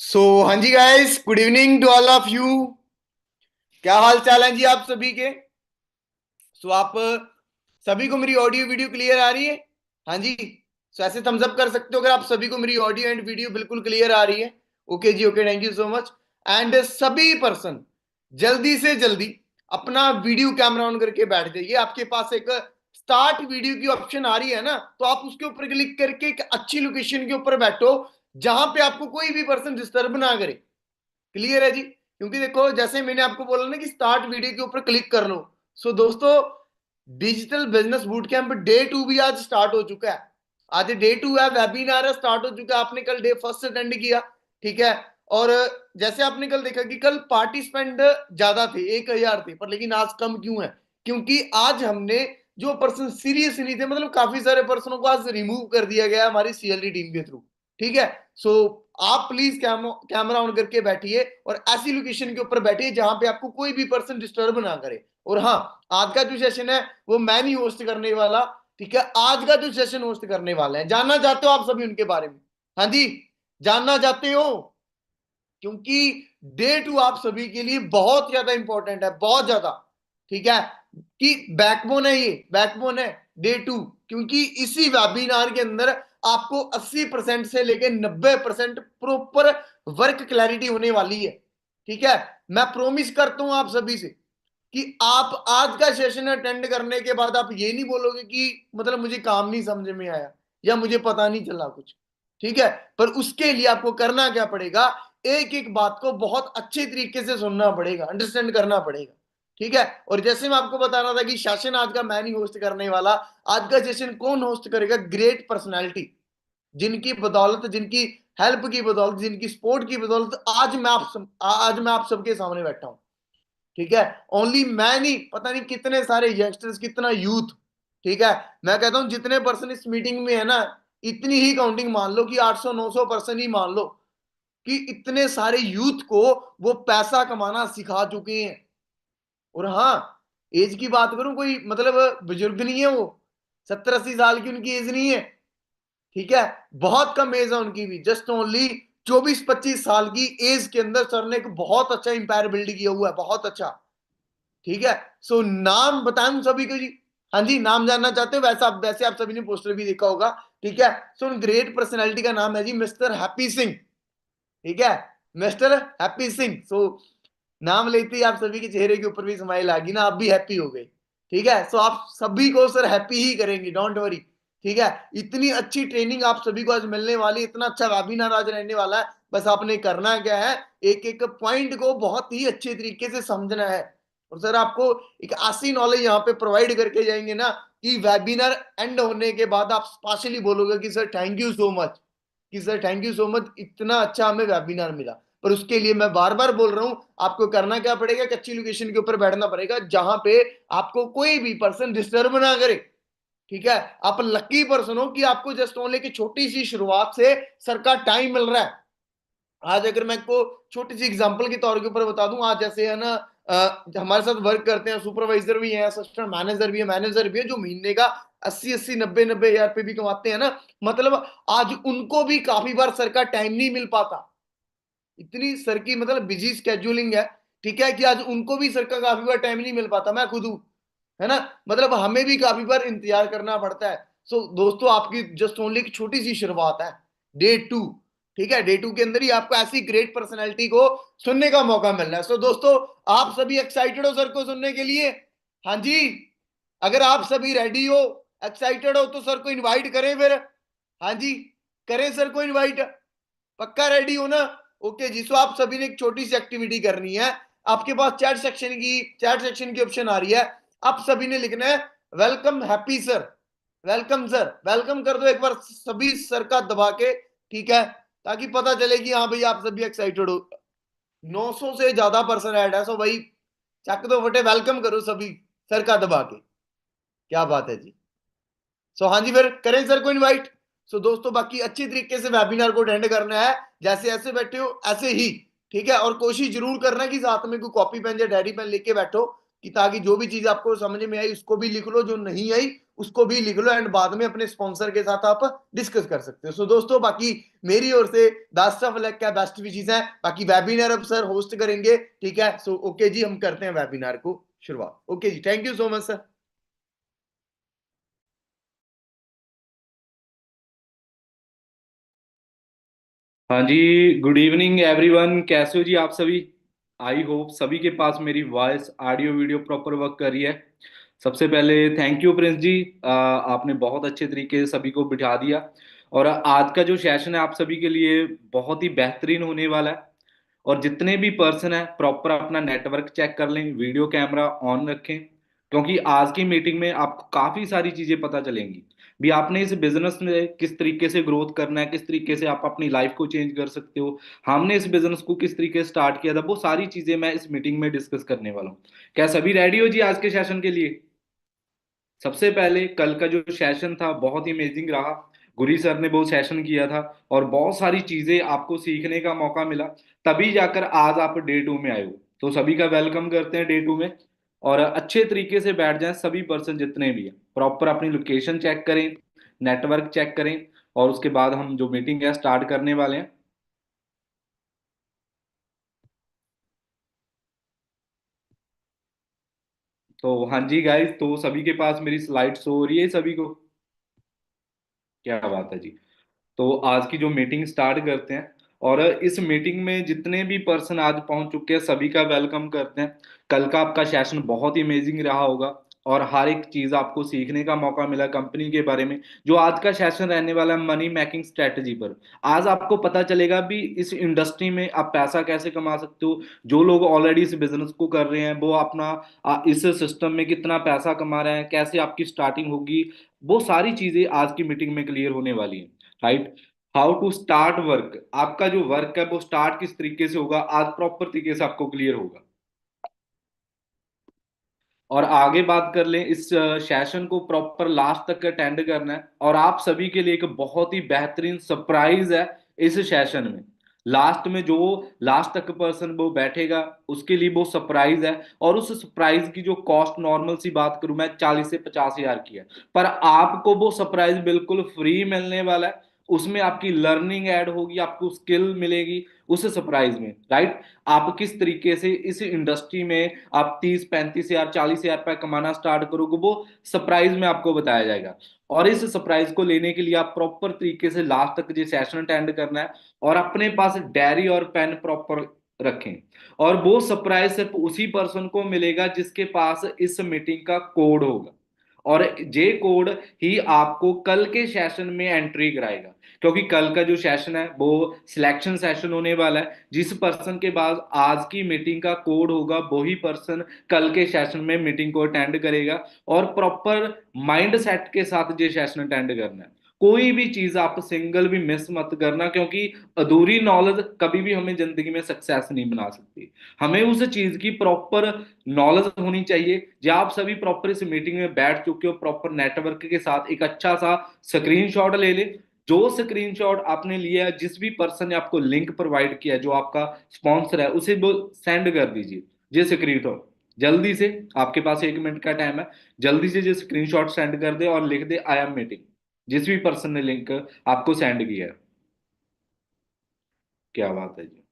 हाँ जी guys, good evening to all of you. क्या हाल चाल है जी आप सभी के। आप सभी को मेरी ऑडियो वीडियो क्लियर आ रही है? हाँ जी। ऐसे थम्स अप कर सकते हो अगर आप सभी को मेरी ऑडियो एंड वीडियो बिल्कुल क्लियर आ रही है। ओके जी, okay, thank you so much. And सभी पर्सन जल्दी से जल्दी अपना वीडियो कैमरा ऑन करके बैठ जाइए। आपके पास एक स्टार्ट वीडियो की ऑप्शन आ रही है ना, तो आप उसके ऊपर क्लिक करके एक अच्छी लोकेशन के ऊपर बैठो जहां पे आपको कोई भी पर्सन डिस्टर्ब ना करे। क्लियर है जी? क्योंकि देखो, जैसे मैंने आपको बोला ना कि स्टार्ट वीडियो के ऊपर क्लिक कर लो। दोस्तों, digital business boot camp day 2 भी आज स्टार्ट हो चुका है। आज डे 2 है, वेबिनार है, स्टार्ट हो चुका है। आपने कल डे 1 अटेंड किया, ठीक है। और जैसे आपने कल देखा कि कल पार्टिसिपेंट ज्यादा थे, 1,000 थे, पर लेकिन आज कम क्यों है? क्योंकि आज हमने जो पर्सन सीरियस नहीं थे, मतलब काफी सारे पर्सनों को आज रिमूव कर दिया गया हमारी सीएलडी टीम के थ्रू। ठीक है। सो आप प्लीज कैमरा ऑन करके बैठिए और ऐसी लोकेशन के ऊपर बैठिए जहां पे आपको कोई भी पर्सन डिस्टर्ब ना करे। और हाँ, आज का जो सेशन है वो मैं नहीं होस्ट करने वाला। ठीक है, आज का जो सेशन होस्ट करने वाला है, जानना चाहते हो आप सभी उनके बारे में? हाँ जी, जानना चाहते हो? क्योंकि डे 2 आप सभी के लिए बहुत ज्यादा इंपॉर्टेंट है, बहुत ज्यादा। ठीक है, कि बैकबोन है, ये बैकबोन है डे 2। क्योंकि इसी वेबिनार के अंदर आपको 80% से लेकर 90% प्रॉपर वर्क क्लैरिटी होने वाली है। ठीक है, मैं प्रोमिस करता हूं आप सभी से कि आप आज का सेशन अटेंड करने के बाद आप ये नहीं बोलोगे कि मतलब मुझे काम नहीं समझ में आया या मुझे पता नहीं चला कुछ। ठीक है, पर उसके लिए आपको करना क्या पड़ेगा? एक एक बात को बहुत अच्छे तरीके से सुनना पड़ेगा, अंडरस्टैंड करना पड़ेगा। ठीक है। और जैसे मैं आपको बता रहा था कि सेशन आज का मैं नहीं होस्ट करने वाला। आज का सेशन कौन होस्ट करेगा? ग्रेट पर्सनैलिटी, जिनकी बदौलत, जिनकी हेल्प की बदौलत, जिनकी सपोर्ट की बदौलत आज मैं आप सबके सामने बैठा हूं। ठीक है, ओनली मैं नहीं, पता नहीं कितने सारे यंगस्टर्स, कितना यूथ। ठीक है, मैं कहता हूं जितने पर्सन इस मीटिंग में है ना, इतनी ही काउंटिंग मान लो कि 800-900 पर्सन ही मान लो कि इतने सारे यूथ को वो पैसा कमाना सिखा चुके हैं। और हाँ, एज की बात करूं, कोई मतलब बुजुर्ग नहीं है वो, 70-80 साल की उनकी एज नहीं है। ठीक है, बहुत कम एज है उनकी भी, जस्ट ओनली 24-25 साल की एज के अंदर सर ने एक बहुत अच्छा इंपायर बिल्ड किया हुआ है, बहुत अच्छा। ठीक है। नाम बताएं सभी को जी। हाँ जी, नाम जानना चाहते हो? वैसे आप सभी ने पोस्टर भी देखा होगा। ठीक है। उन ग्रेट पर्सनैलिटी का नाम है जी मिस्टर हैप्पी सिंह। ठीक है, मिस्टर हैप्पी सिंह। नाम लेते ही आप सभी के चेहरे के ऊपर भी स्माइल आ गई ना, आप भी हैप्पी हो गए। ठीक है, आप सभी को सर हैप्पी ही करेंगे, डोंट वरी। ठीक है, इतनी अच्छी ट्रेनिंग आप सभी को आज मिलने वाली, इतना अच्छा वेबिनार आज रहने वाला है। बस आपने करना क्या है, एक एक पॉइंट को बहुत ही अच्छे तरीके से समझना है। और सर आपको एक ऐसी नॉलेज यहाँ पे प्रोवाइड करके जाएंगे ना कि वेबिनार एंड होने के बाद आप स्पेशली बोलोगे कि sir thank you so much, कि sir thank you so much, इतना अच्छा हमें वेबिनार मिला। पर उसके लिए मैं बार बार बोल रहा हूं, आपको करना क्या पड़ेगा? एक अच्छी लोकेशन के ऊपर बैठना पड़ेगा जहां पे आपको कोई भी पर्सन डिस्टर्ब ना करे। ठीक है, आप लकी पर्सन हो कि आपको जस्ट ओनली की छोटी सी शुरुआत से सर का टाइम मिल रहा है। आज अगर मैं को छोटी सी एग्जांपल के तौर के ऊपर बता दूं, आज जैसे है ना, हमारे साथ वर्क करते हैं, सुपरवाइजर भी है, असिस्टेंट मैनेजर भी है, जो महीने का 80-80 90-90 हजार रुपए भी कमाते हैं ना। मतलब आज उनको भी काफी बार सर का टाइम नहीं मिल पाता, इतनी सर की मतलब बिजी स्केड्यूलिंग है। ठीक है, कि आज उनको भी सर का काफी बार टाइम नहीं मिल पाता, मैं खुद हूं, है ना। मतलब हमें भी काफी बार इंतजार करना पड़ता है। दोस्तों, आपकी जस्ट ओनली एक छोटी सी शुरुआत है, डे 2। ठीक है, डे 2 के अंदर ही आपको ऐसी ग्रेट पर्सनैलिटी को सुनने का मौका मिल रहा है। दोस्तों, आप सभी एक्साइटेड हो सर को सुनने के लिए? हाँ जी, अगर आप सभी रेडी हो, एक्साइटेड हो, तो सर को इनवाइट करें फिर। हाँ जी, करें सर को इनवाइट। पक्का रेडी हो ना? ओके जी। आप सभी ने एक छोटी सी एक्टिविटी करनी है। आपके पास चैट सेक्शन की ऑप्शन आ रही है। आप सभी ने लिखना है welcome happy sir, welcome sir, welcome कर दो एक बार सभी सर का दबा के। ठीक है, ताकि पता चले कि हाँ भाई आप सभी एक्साइटेड हो। 900 से ज्यादा पर्सन ऐड है, सो भाई चक दो फटे, वेलकम करो सभी सर का दबा के। क्या बात है जी। हाँ जी, फिर करें सर को इनवाइट। दोस्तों, बाकी अच्छी तरीके से वेबिनार को अटेंड करना है, जैसे ऐसे बैठे हो ऐसे ही। ठीक है, और कोशिश जरूर करना कि साथ में कोई कॉपी पेन या डायरी पेन लेके बैठो, कि ताकि जो भी चीज आपको समझ में आई उसको भी लिख लो, जो नहीं आई उसको भी लिख लो एंड बाद में अपने स्पॉन्सर के साथ आप डिस्कस कर सकते हो। सो दोस्तों, बाकी मेरी ओर से बेस्ट ऑफ लक, क्या बेस्ट विशेस हैं। बाकी वेबिनार अब सर होस्ट करेंगे, ठीक है। सो ओके जी, हम करते हैं वेबिनार को शुरुआत। ओके जी, thank you so much sir. हाँ जी, गुड इवनिंग एवरीवन। कैसे हो जी आप सभी? आई होप सभी के पास मेरी voice audio video proper work कर रही है। सबसे पहले थैंक यू प्रिंस जी, आपने बहुत अच्छे तरीके से सभी को बिठा दिया। और आज का जो सेशन है आप सभी के लिए बहुत ही बेहतरीन होने वाला है। और जितने भी पर्सन है प्रॉपर अपना नेटवर्क चेक कर लें, वीडियो कैमरा ऑन रखें, क्योंकि आज की मीटिंग में आपको काफ़ी सारी चीज़ें पता चलेंगी। भी आपने इस बिजनेस में किस तरीके से ग्रोथ करना है, किस तरीके से आप अपनी लाइफ को चेंज कर सकते हो, हमने इस बिजनेस को किस तरीके से स्टार्ट किया था, वो सारी चीजें मैं इस मीटिंग में डिस्कस करने वाला हूँ। क्या सभी रेडी हो जी आज के सेशन के लिए? सबसे पहले कल का जो सेशन था बहुत ही अमेजिंग रहा। गुरी सर ने वो सेशन किया था और बहुत सारी चीजें आपको सीखने का मौका मिला। तभी जाकर आज आप डे टू में आए हो। तो सभी का वेलकम करते हैं डे टू में। और अच्छे तरीके से बैठ जाएं सभी पर्सन जितने भी हैं, प्रॉपर अपनी लोकेशन चेक करें, नेटवर्क चेक करें। और उसके बाद हम जो मीटिंग है स्टार्ट करने वाले हैं। तो हाँ जी गाइस, तो सभी के पास मेरी स्लाइड शो हो रही है सभी को? क्या बात है जी। तो आज की जो मीटिंग स्टार्ट करते हैं। और इस मीटिंग में जितने भी पर्सन आज पहुंच चुके हैं सभी का वेलकम करते हैं। कल का आपका सेशन बहुत ही अमेजिंग रहा होगा और हर एक चीज आपको सीखने का मौका मिला कंपनी के बारे में। जो आज का सेशन रहने वाला है मनी मेकिंग स्ट्रेटजी पर, आज आपको पता चलेगा भी इस इंडस्ट्री में आप पैसा कैसे कमा सकते हो। जो लोग ऑलरेडी इस बिजनेस को कर रहे हैं वो अपना इस सिस्टम में कितना पैसा कमा रहे हैं, कैसे आपकी स्टार्टिंग होगी, वो सारी चीजें आज की मीटिंग में क्लियर होने वाली हैं। Right? How to start work, आपका जो वर्क है वो स्टार्ट किस तरीके से होगा आज प्रॉपर तरीके से आपको क्लियर होगा। और आगे बात कर लें, इस सेशन को प्रॉपर लास्ट तक अटेंड करना है और आप सभी के लिए एक बहुत ही बेहतरीन सरप्राइज है इस सेशन में। लास्ट में जो लास्ट तक पर्सन वो बैठेगा उसके लिए वो सरप्राइज है। और उस सरप्राइज की जो कॉस्ट, नॉर्मल सी बात करूं मैं, 40 से 50 हजार की है। पर आपको वो सरप्राइज बिल्कुल फ्री मिलने वाला है। उसमें आपकी लर्निंग ऐड होगी, आपको स्किल मिलेगी उस सरप्राइज में। राइट? आप किस तरीके से इस इंडस्ट्री में आप 30 35 हजार 40 हजार रुपए कमाना स्टार्ट करोगे, वो सरप्राइज में आपको बताया जाएगा। और इस सरप्राइज को लेने के लिए आप प्रॉपर तरीके से लास्ट तक ये सेशन अटेंड करना है और अपने पास डायरी और पेन प्रॉपर रखें। और वो सरप्राइज सिर्फ उसी पर्सन को मिलेगा जिसके पास इस मीटिंग का कोड होगा। और जे कोड ही आपको कल के सेशन में एंट्री कराएगा। क्योंकि कल का जो सेशन है वो सिलेक्शन सेशन होने वाला है। जिस पर्सन के पास आज की मीटिंग का कोड होगा वही पर्सन कल के सेशन में मीटिंग को अटेंड करेगा। और प्रॉपर माइंड सेट के साथ ये सेशन अटेंड करना है। कोई भी चीज आप सिंगल भी मिस मत करना, क्योंकि अधूरी नॉलेज कभी भी हमें जिंदगी में सक्सेस नहीं बना सकती। हमें उस चीज की प्रॉपर नॉलेज होनी चाहिए। जब आप सभी प्रॉपर इस मीटिंग में बैठ चुके हो, प्रॉपर नेटवर्क के साथ एक अच्छा सा स्क्रीनशॉट ले ले। जो स्क्रीनशॉट आपने लिया है, जिस भी पर्सन ने आपको लिंक प्रोवाइड किया है, जो आपका स्पॉन्सर है, उसे वो सेंड कर दीजिए। ये स्क्रीनशॉट जल्दी से, आपके पास 1 मिनट का टाइम है, जल्दी से जो स्क्रीनशॉट सेंड कर दे और लिख दे आई एम मीटिंग। जिस भी पर्सन ने लिंक आपको सेंड किया है। क्या बात है जी।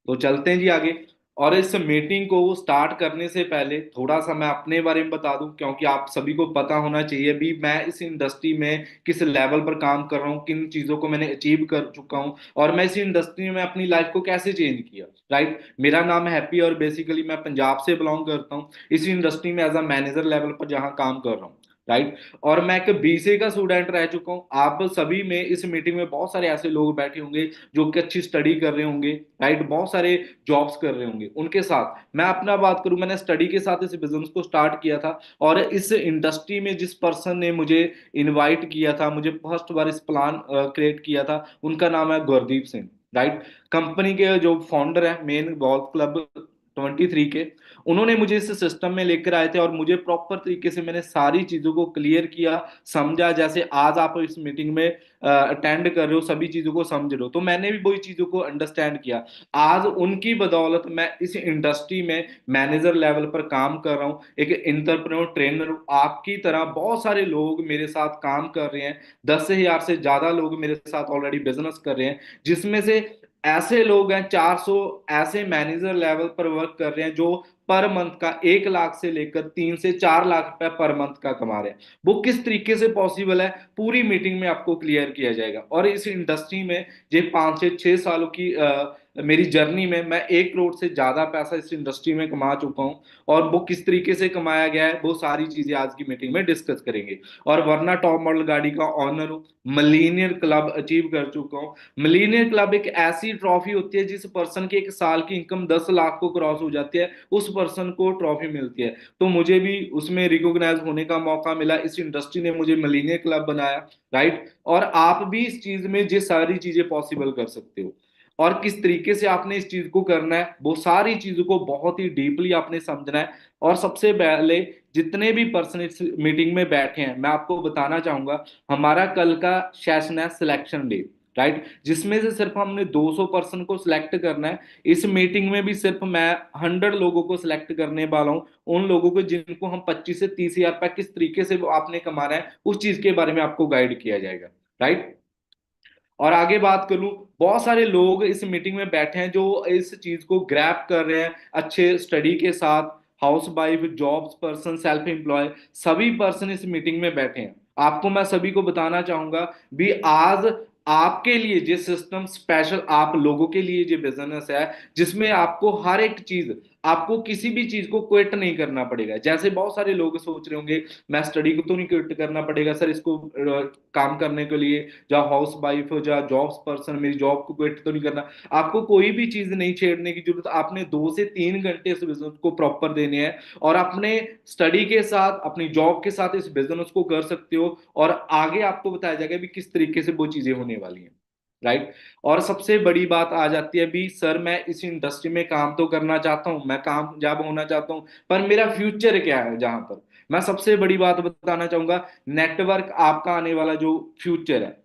तो चलते हैं जी आगे। और इस मीटिंग को स्टार्ट करने से पहले थोड़ा सा मैं अपने बारे में बता दूं, क्योंकि आप सभी को पता होना चाहिए भी मैं इस इंडस्ट्री में किस लेवल पर काम कर रहा हूं, किन चीजों को मैंने अचीव कर चुका हूं और मैं इस इंडस्ट्री में अपनी लाइफ को कैसे चेंज किया। राइट? मेरा नाम हैप्पी और बेसिकली मैं पंजाब से बिलोंग करता हूं। इस इंडस्ट्री में एज अ मैनेजर लेवल पर जहां काम कर रहा हूँ। राइट? और मैं एक बीसीए का स्टूडेंट रह चुका हूँ। आप सभी में इस मीटिंग में बहुत सारे ऐसे लोग बैठे होंगे जो कि अच्छी स्टडी कर रहे होंगे। राइट? बहुत सारे जॉब्स कर रहे होंगे। उनके साथ मैं अपना बात करूं, मैंने स्टडी के साथ इस बिजनेस को स्टार्ट किया था। और इस इंडस्ट्री में जिस पर्सन ने मुझे इनवाइट किया था, मुझे फर्स्ट बार इस प्लान क्रिएट किया था, उनका नाम है गुरदीप सिंह। राइट? कंपनी के जो फाउंडर है, मेन गोल्फ क्लब 23 के। उन्होंने मुझे इस सिस्टम में लेकर आए थे और मुझे प्रॉपर तरीके से मैंने सारी चीजों को क्लियर किया, समझा। जैसे आज आप इस मीटिंग में अटेंड कर रहे हो, सभी चीजों को समझ रहे हो, तो मैंने भी वही चीजों को अंडरस्टैंड किया। आज उनकी बदौलत मैं इस इंडस्ट्री में मैनेजर लेवल पर काम कर रहा हूँ, एक इंटरप्रेन्योर ट्रेनर हूँ। आपकी तरह बहुत सारे लोग मेरे साथ काम कर रहे हैं, 10,000 से ज्यादा लोग मेरे साथ ऑलरेडी बिजनेस कर रहे हैं, जिसमें से ऐसे लोग हैं 400 ऐसे मैनेजर लेवल पर वर्क कर रहे हैं जो पर मंथ का 1 लाख से लेकर 3 से 4 लाख रुपए पर मंथ का कमा रहे हैं। वो किस तरीके से पॉसिबल है, पूरी मीटिंग में आपको क्लियर किया जाएगा। और इस इंडस्ट्री में ये 5 से 6 सालों की मेरी जर्नी में मैं 1 करोड़ से ज्यादा पैसा इस इंडस्ट्री में कमा चुका हूं। और वो किस तरीके से कमाया गया है, वो सारी चीजें आज की मीटिंग में डिस्कस करेंगे। और वरना टॉप मॉडल गाड़ी का ऑनर हूँ, मिलीनियर क्लब अचीव कर चुका हूँ। मिलीनियर क्लब एक ऐसी ट्रॉफी होती है जिस पर्सन की 1 साल की इनकम 10 लाख को क्रॉस हो जाती है, उस पर्सन को ट्रॉफी मिलती है। तो मुझे भी उसमें रिकॉग्नाइज होने का मौका मिला, इस इंडस्ट्री ने मुझे मिलीनियर क्लब बनाया, राइट। और आप भी इस चीज में ये सारी चीजें पॉसिबल कर सकते हो। और किस तरीके से आपने इस चीज को करना है, वो सारी चीजों को बहुत ही डीपली आपने समझना है। और सबसे पहले जितने भी पर्सन इस मीटिंग में बैठे हैं, मैं आपको बताना चाहूंगा, हमारा कल का सेशन है सिलेक्शन डे, राइट, जिसमें से सिर्फ हमने 200 पर्सन को सिलेक्ट करना है। इस मीटिंग में भी सिर्फ मैं 100 लोगों को सिलेक्ट करने वाला हूं, उन लोगों को जिनको हम 25 से 30 हजार रुपए किस तरीके से वो आपने कमाना है उस चीज के बारे में आपको गाइड किया जाएगा, राइट। और आगे बात करूं, बहुत सारे लोग इस मीटिंग में बैठे हैं जो इस चीज को ग्रैप कर रहे हैं अच्छे स्टडी के साथ। Housewife, jobs person, self employ, सभी पर्सन इस मीटिंग में बैठे हैं। आपको मैं सभी को बताना चाहूंगा भी आज आपके लिए जो सिस्टम स्पेशल आप लोगों के लिए जो बिजनेस है, जिसमें आपको हर एक चीज, आपको किसी भी चीज को क्विट नहीं करना पड़ेगा। जैसे बहुत सारे लोग सोच रहे होंगे मैं स्टडी को तो नहीं क्विट करना पड़ेगा सर, इसको काम करने के लिए, या हाउस वाइफ हो या जॉब्स पर्सन, मेरी जॉब को क्विट तो नहीं करना। आपको कोई भी चीज नहीं छेड़ने की जरूरत, आपने 2 से 3 घंटे इस बिजनेस को प्रॉपर देने हैं और अपने स्टडी के साथ, अपनी जॉब के साथ इस बिजनेस को कर सकते हो। और आगे आपको बताया जाएगा भी किस तरीके से वो चीजें होने वाली हैं, राइट। और सबसे बड़ी बात आ जाती है भी सर मैं इस इंडस्ट्री में काम तो करना चाहता हूं, मैं कामयाब होना चाहता हूं, पर मेरा फ्यूचर क्या है। जहां पर मैं सबसे बड़ी बात बताना चाहूंगा, नेटवर्क आपका आने वाला जो फ्यूचर है,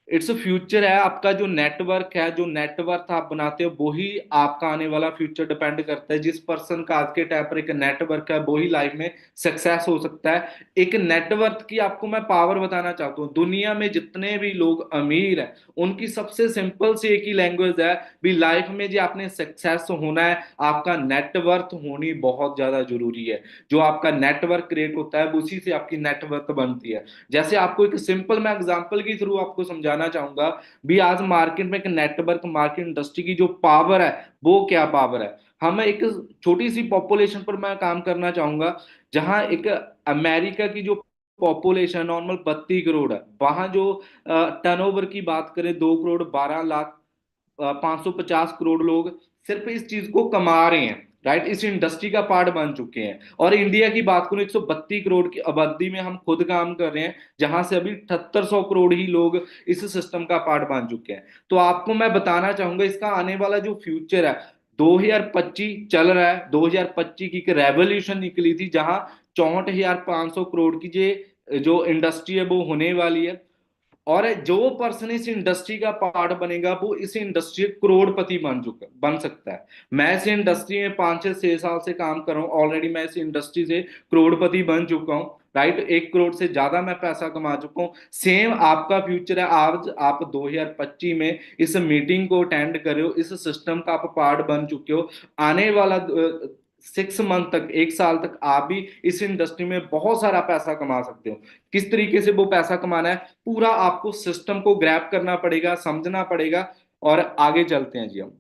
इट्स फ्यूचर है आपका। जो नेटवर्क है, जो नेटवर्क आप बनाते हो, वही आपका आने वाला फ्यूचर डिपेंड करता है। जिस पर्सन का आज के टाइम पर एक नेटवर्क है वही लाइफ में सक्सेस हो सकता है। एक नेटवर्क की आपको मैं पावर बताना चाहता हूँ, दुनिया में जितने भी लोग अमीर हैं उनकी सबसे सिंपल सी एक ही लैंग्वेज है भी लाइफ में जो आपने सक्सेस होना है, आपका नेटवर्क होनी बहुत ज्यादा जरूरी है। जो आपका नेटवर्क क्रिएट होता है उसी से आपकी नेटवर्क बनती है। जैसे आपको एक सिंपल मैं एग्जांपल के थ्रू आपको समझाना चाहूंगा भी आज मार्केट में एक नेटवर्क, मार्केट इंडस्ट्री की जो पावर है वो क्या पावर है। हम एक छोटी सी पॉपुलेशन पर मैं काम करना चाहूंगा, जहां एक अमेरिका की जो पॉपुलेशन नॉर्मल 32 करोड़ है, वहां जो टर्नओवर की बात करें 2 करोड़ 12 लाख, 550 करोड़ लोग सिर्फ इस चीज को कमा रहे हैं, राइट, इस इंडस्ट्री का पार्ट बन चुके हैं। और इंडिया की बात करूं 132 करोड़ की आबादी में हम खुद काम कर रहे हैं, जहां से अभी 7800 करोड़ ही लोग इस सिस्टम का पार्ट बन चुके हैं। तो आपको मैं बताना चाहूंगा इसका आने वाला जो फ्यूचर है, 2025 चल रहा है, 2025 की एक रेवोल्यूशन निकली थी जहां 64,500 करोड़ की जो इंडस्ट्री है वो होने वाली है। और जो पर्सन इस इंडस्ट्री का पार्ट बनेगा वो इस इंडस्ट्री करोड़पति बन सकता है। मैं इस इंडस्ट्री में 5 से 6 साल से काम कर रहा हूँ, ऑलरेडी मैं इस इंडस्ट्री से करोड़पति बन चुका हूँ, राइट। 1 करोड़ से ज्यादा मैं पैसा कमा चुका हूँ। सेम आपका फ्यूचर है। आज आप 2025 में इस मीटिंग को अटेंड कर रहे हो, इस सिस्टम का आप पार्ट बन चुके हो। आने वाला 6 मंथ तक, 1 साल तक आप भी इस इंडस्ट्री में बहुत सारा पैसा कमा सकते हो। किस तरीके से वो पैसा कमाना है, पूरा आपको सिस्टम को ग्रैब करना पड़ेगा, समझना पड़ेगा। और आगे चलते हैं जी हम।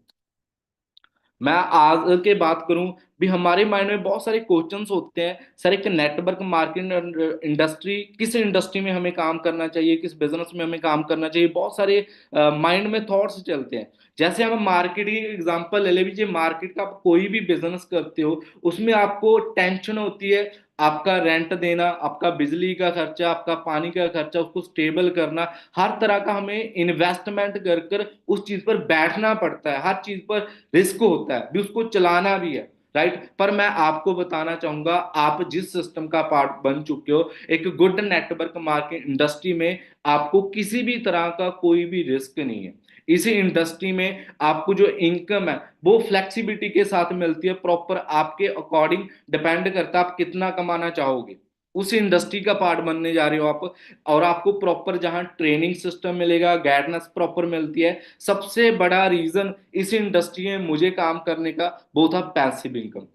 मैं आज के बात करूं भी हमारे माइंड में बहुत सारे क्वेश्चंस होते हैं सर, एक नेटवर्क मार्केट इंडस्ट्री, किस इंडस्ट्री में हमें काम करना चाहिए, किस बिजनेस में हमें काम करना चाहिए, बहुत सारे माइंड में थॉट्स चलते हैं। जैसे हम मार्केट की एग्जांपल ले ले लीजिए, मार्केट का आप कोई भी बिजनेस करते हो उसमें आपको टेंशन होती है, आपका रेंट देना, आपका बिजली का खर्चा, आपका पानी का खर्चा, उसको स्टेबल करना, हर तरह का हमें इन्वेस्टमेंट कर कर उस चीज पर बैठना पड़ता है, हर चीज पर रिस्क होता है भी, उसको चलाना भी है। राइट, पर मैं आपको बताना चाहूंगा, आप जिस सिस्टम का पार्ट बन चुके हो, एक गुड नेटवर्क मार्केट इंडस्ट्री में आपको किसी भी तरह का कोई भी रिस्क नहीं है। इसी इंडस्ट्री में आपको जो इनकम है वो फ्लेक्सिबिलिटी के साथ मिलती है, प्रॉपर आपके अकॉर्डिंग डिपेंड करता है आप कितना कमाना चाहोगे। उस इंडस्ट्री का पार्ट बनने जा रहे हो आप, और आपको प्रॉपर जहां ट्रेनिंग सिस्टम मिलेगा, गाइडेंस प्रॉपर मिलती है। सबसे बड़ा रीजन इस इंडस्ट्री में मुझे काम करने का वो था पैसिव इनकम।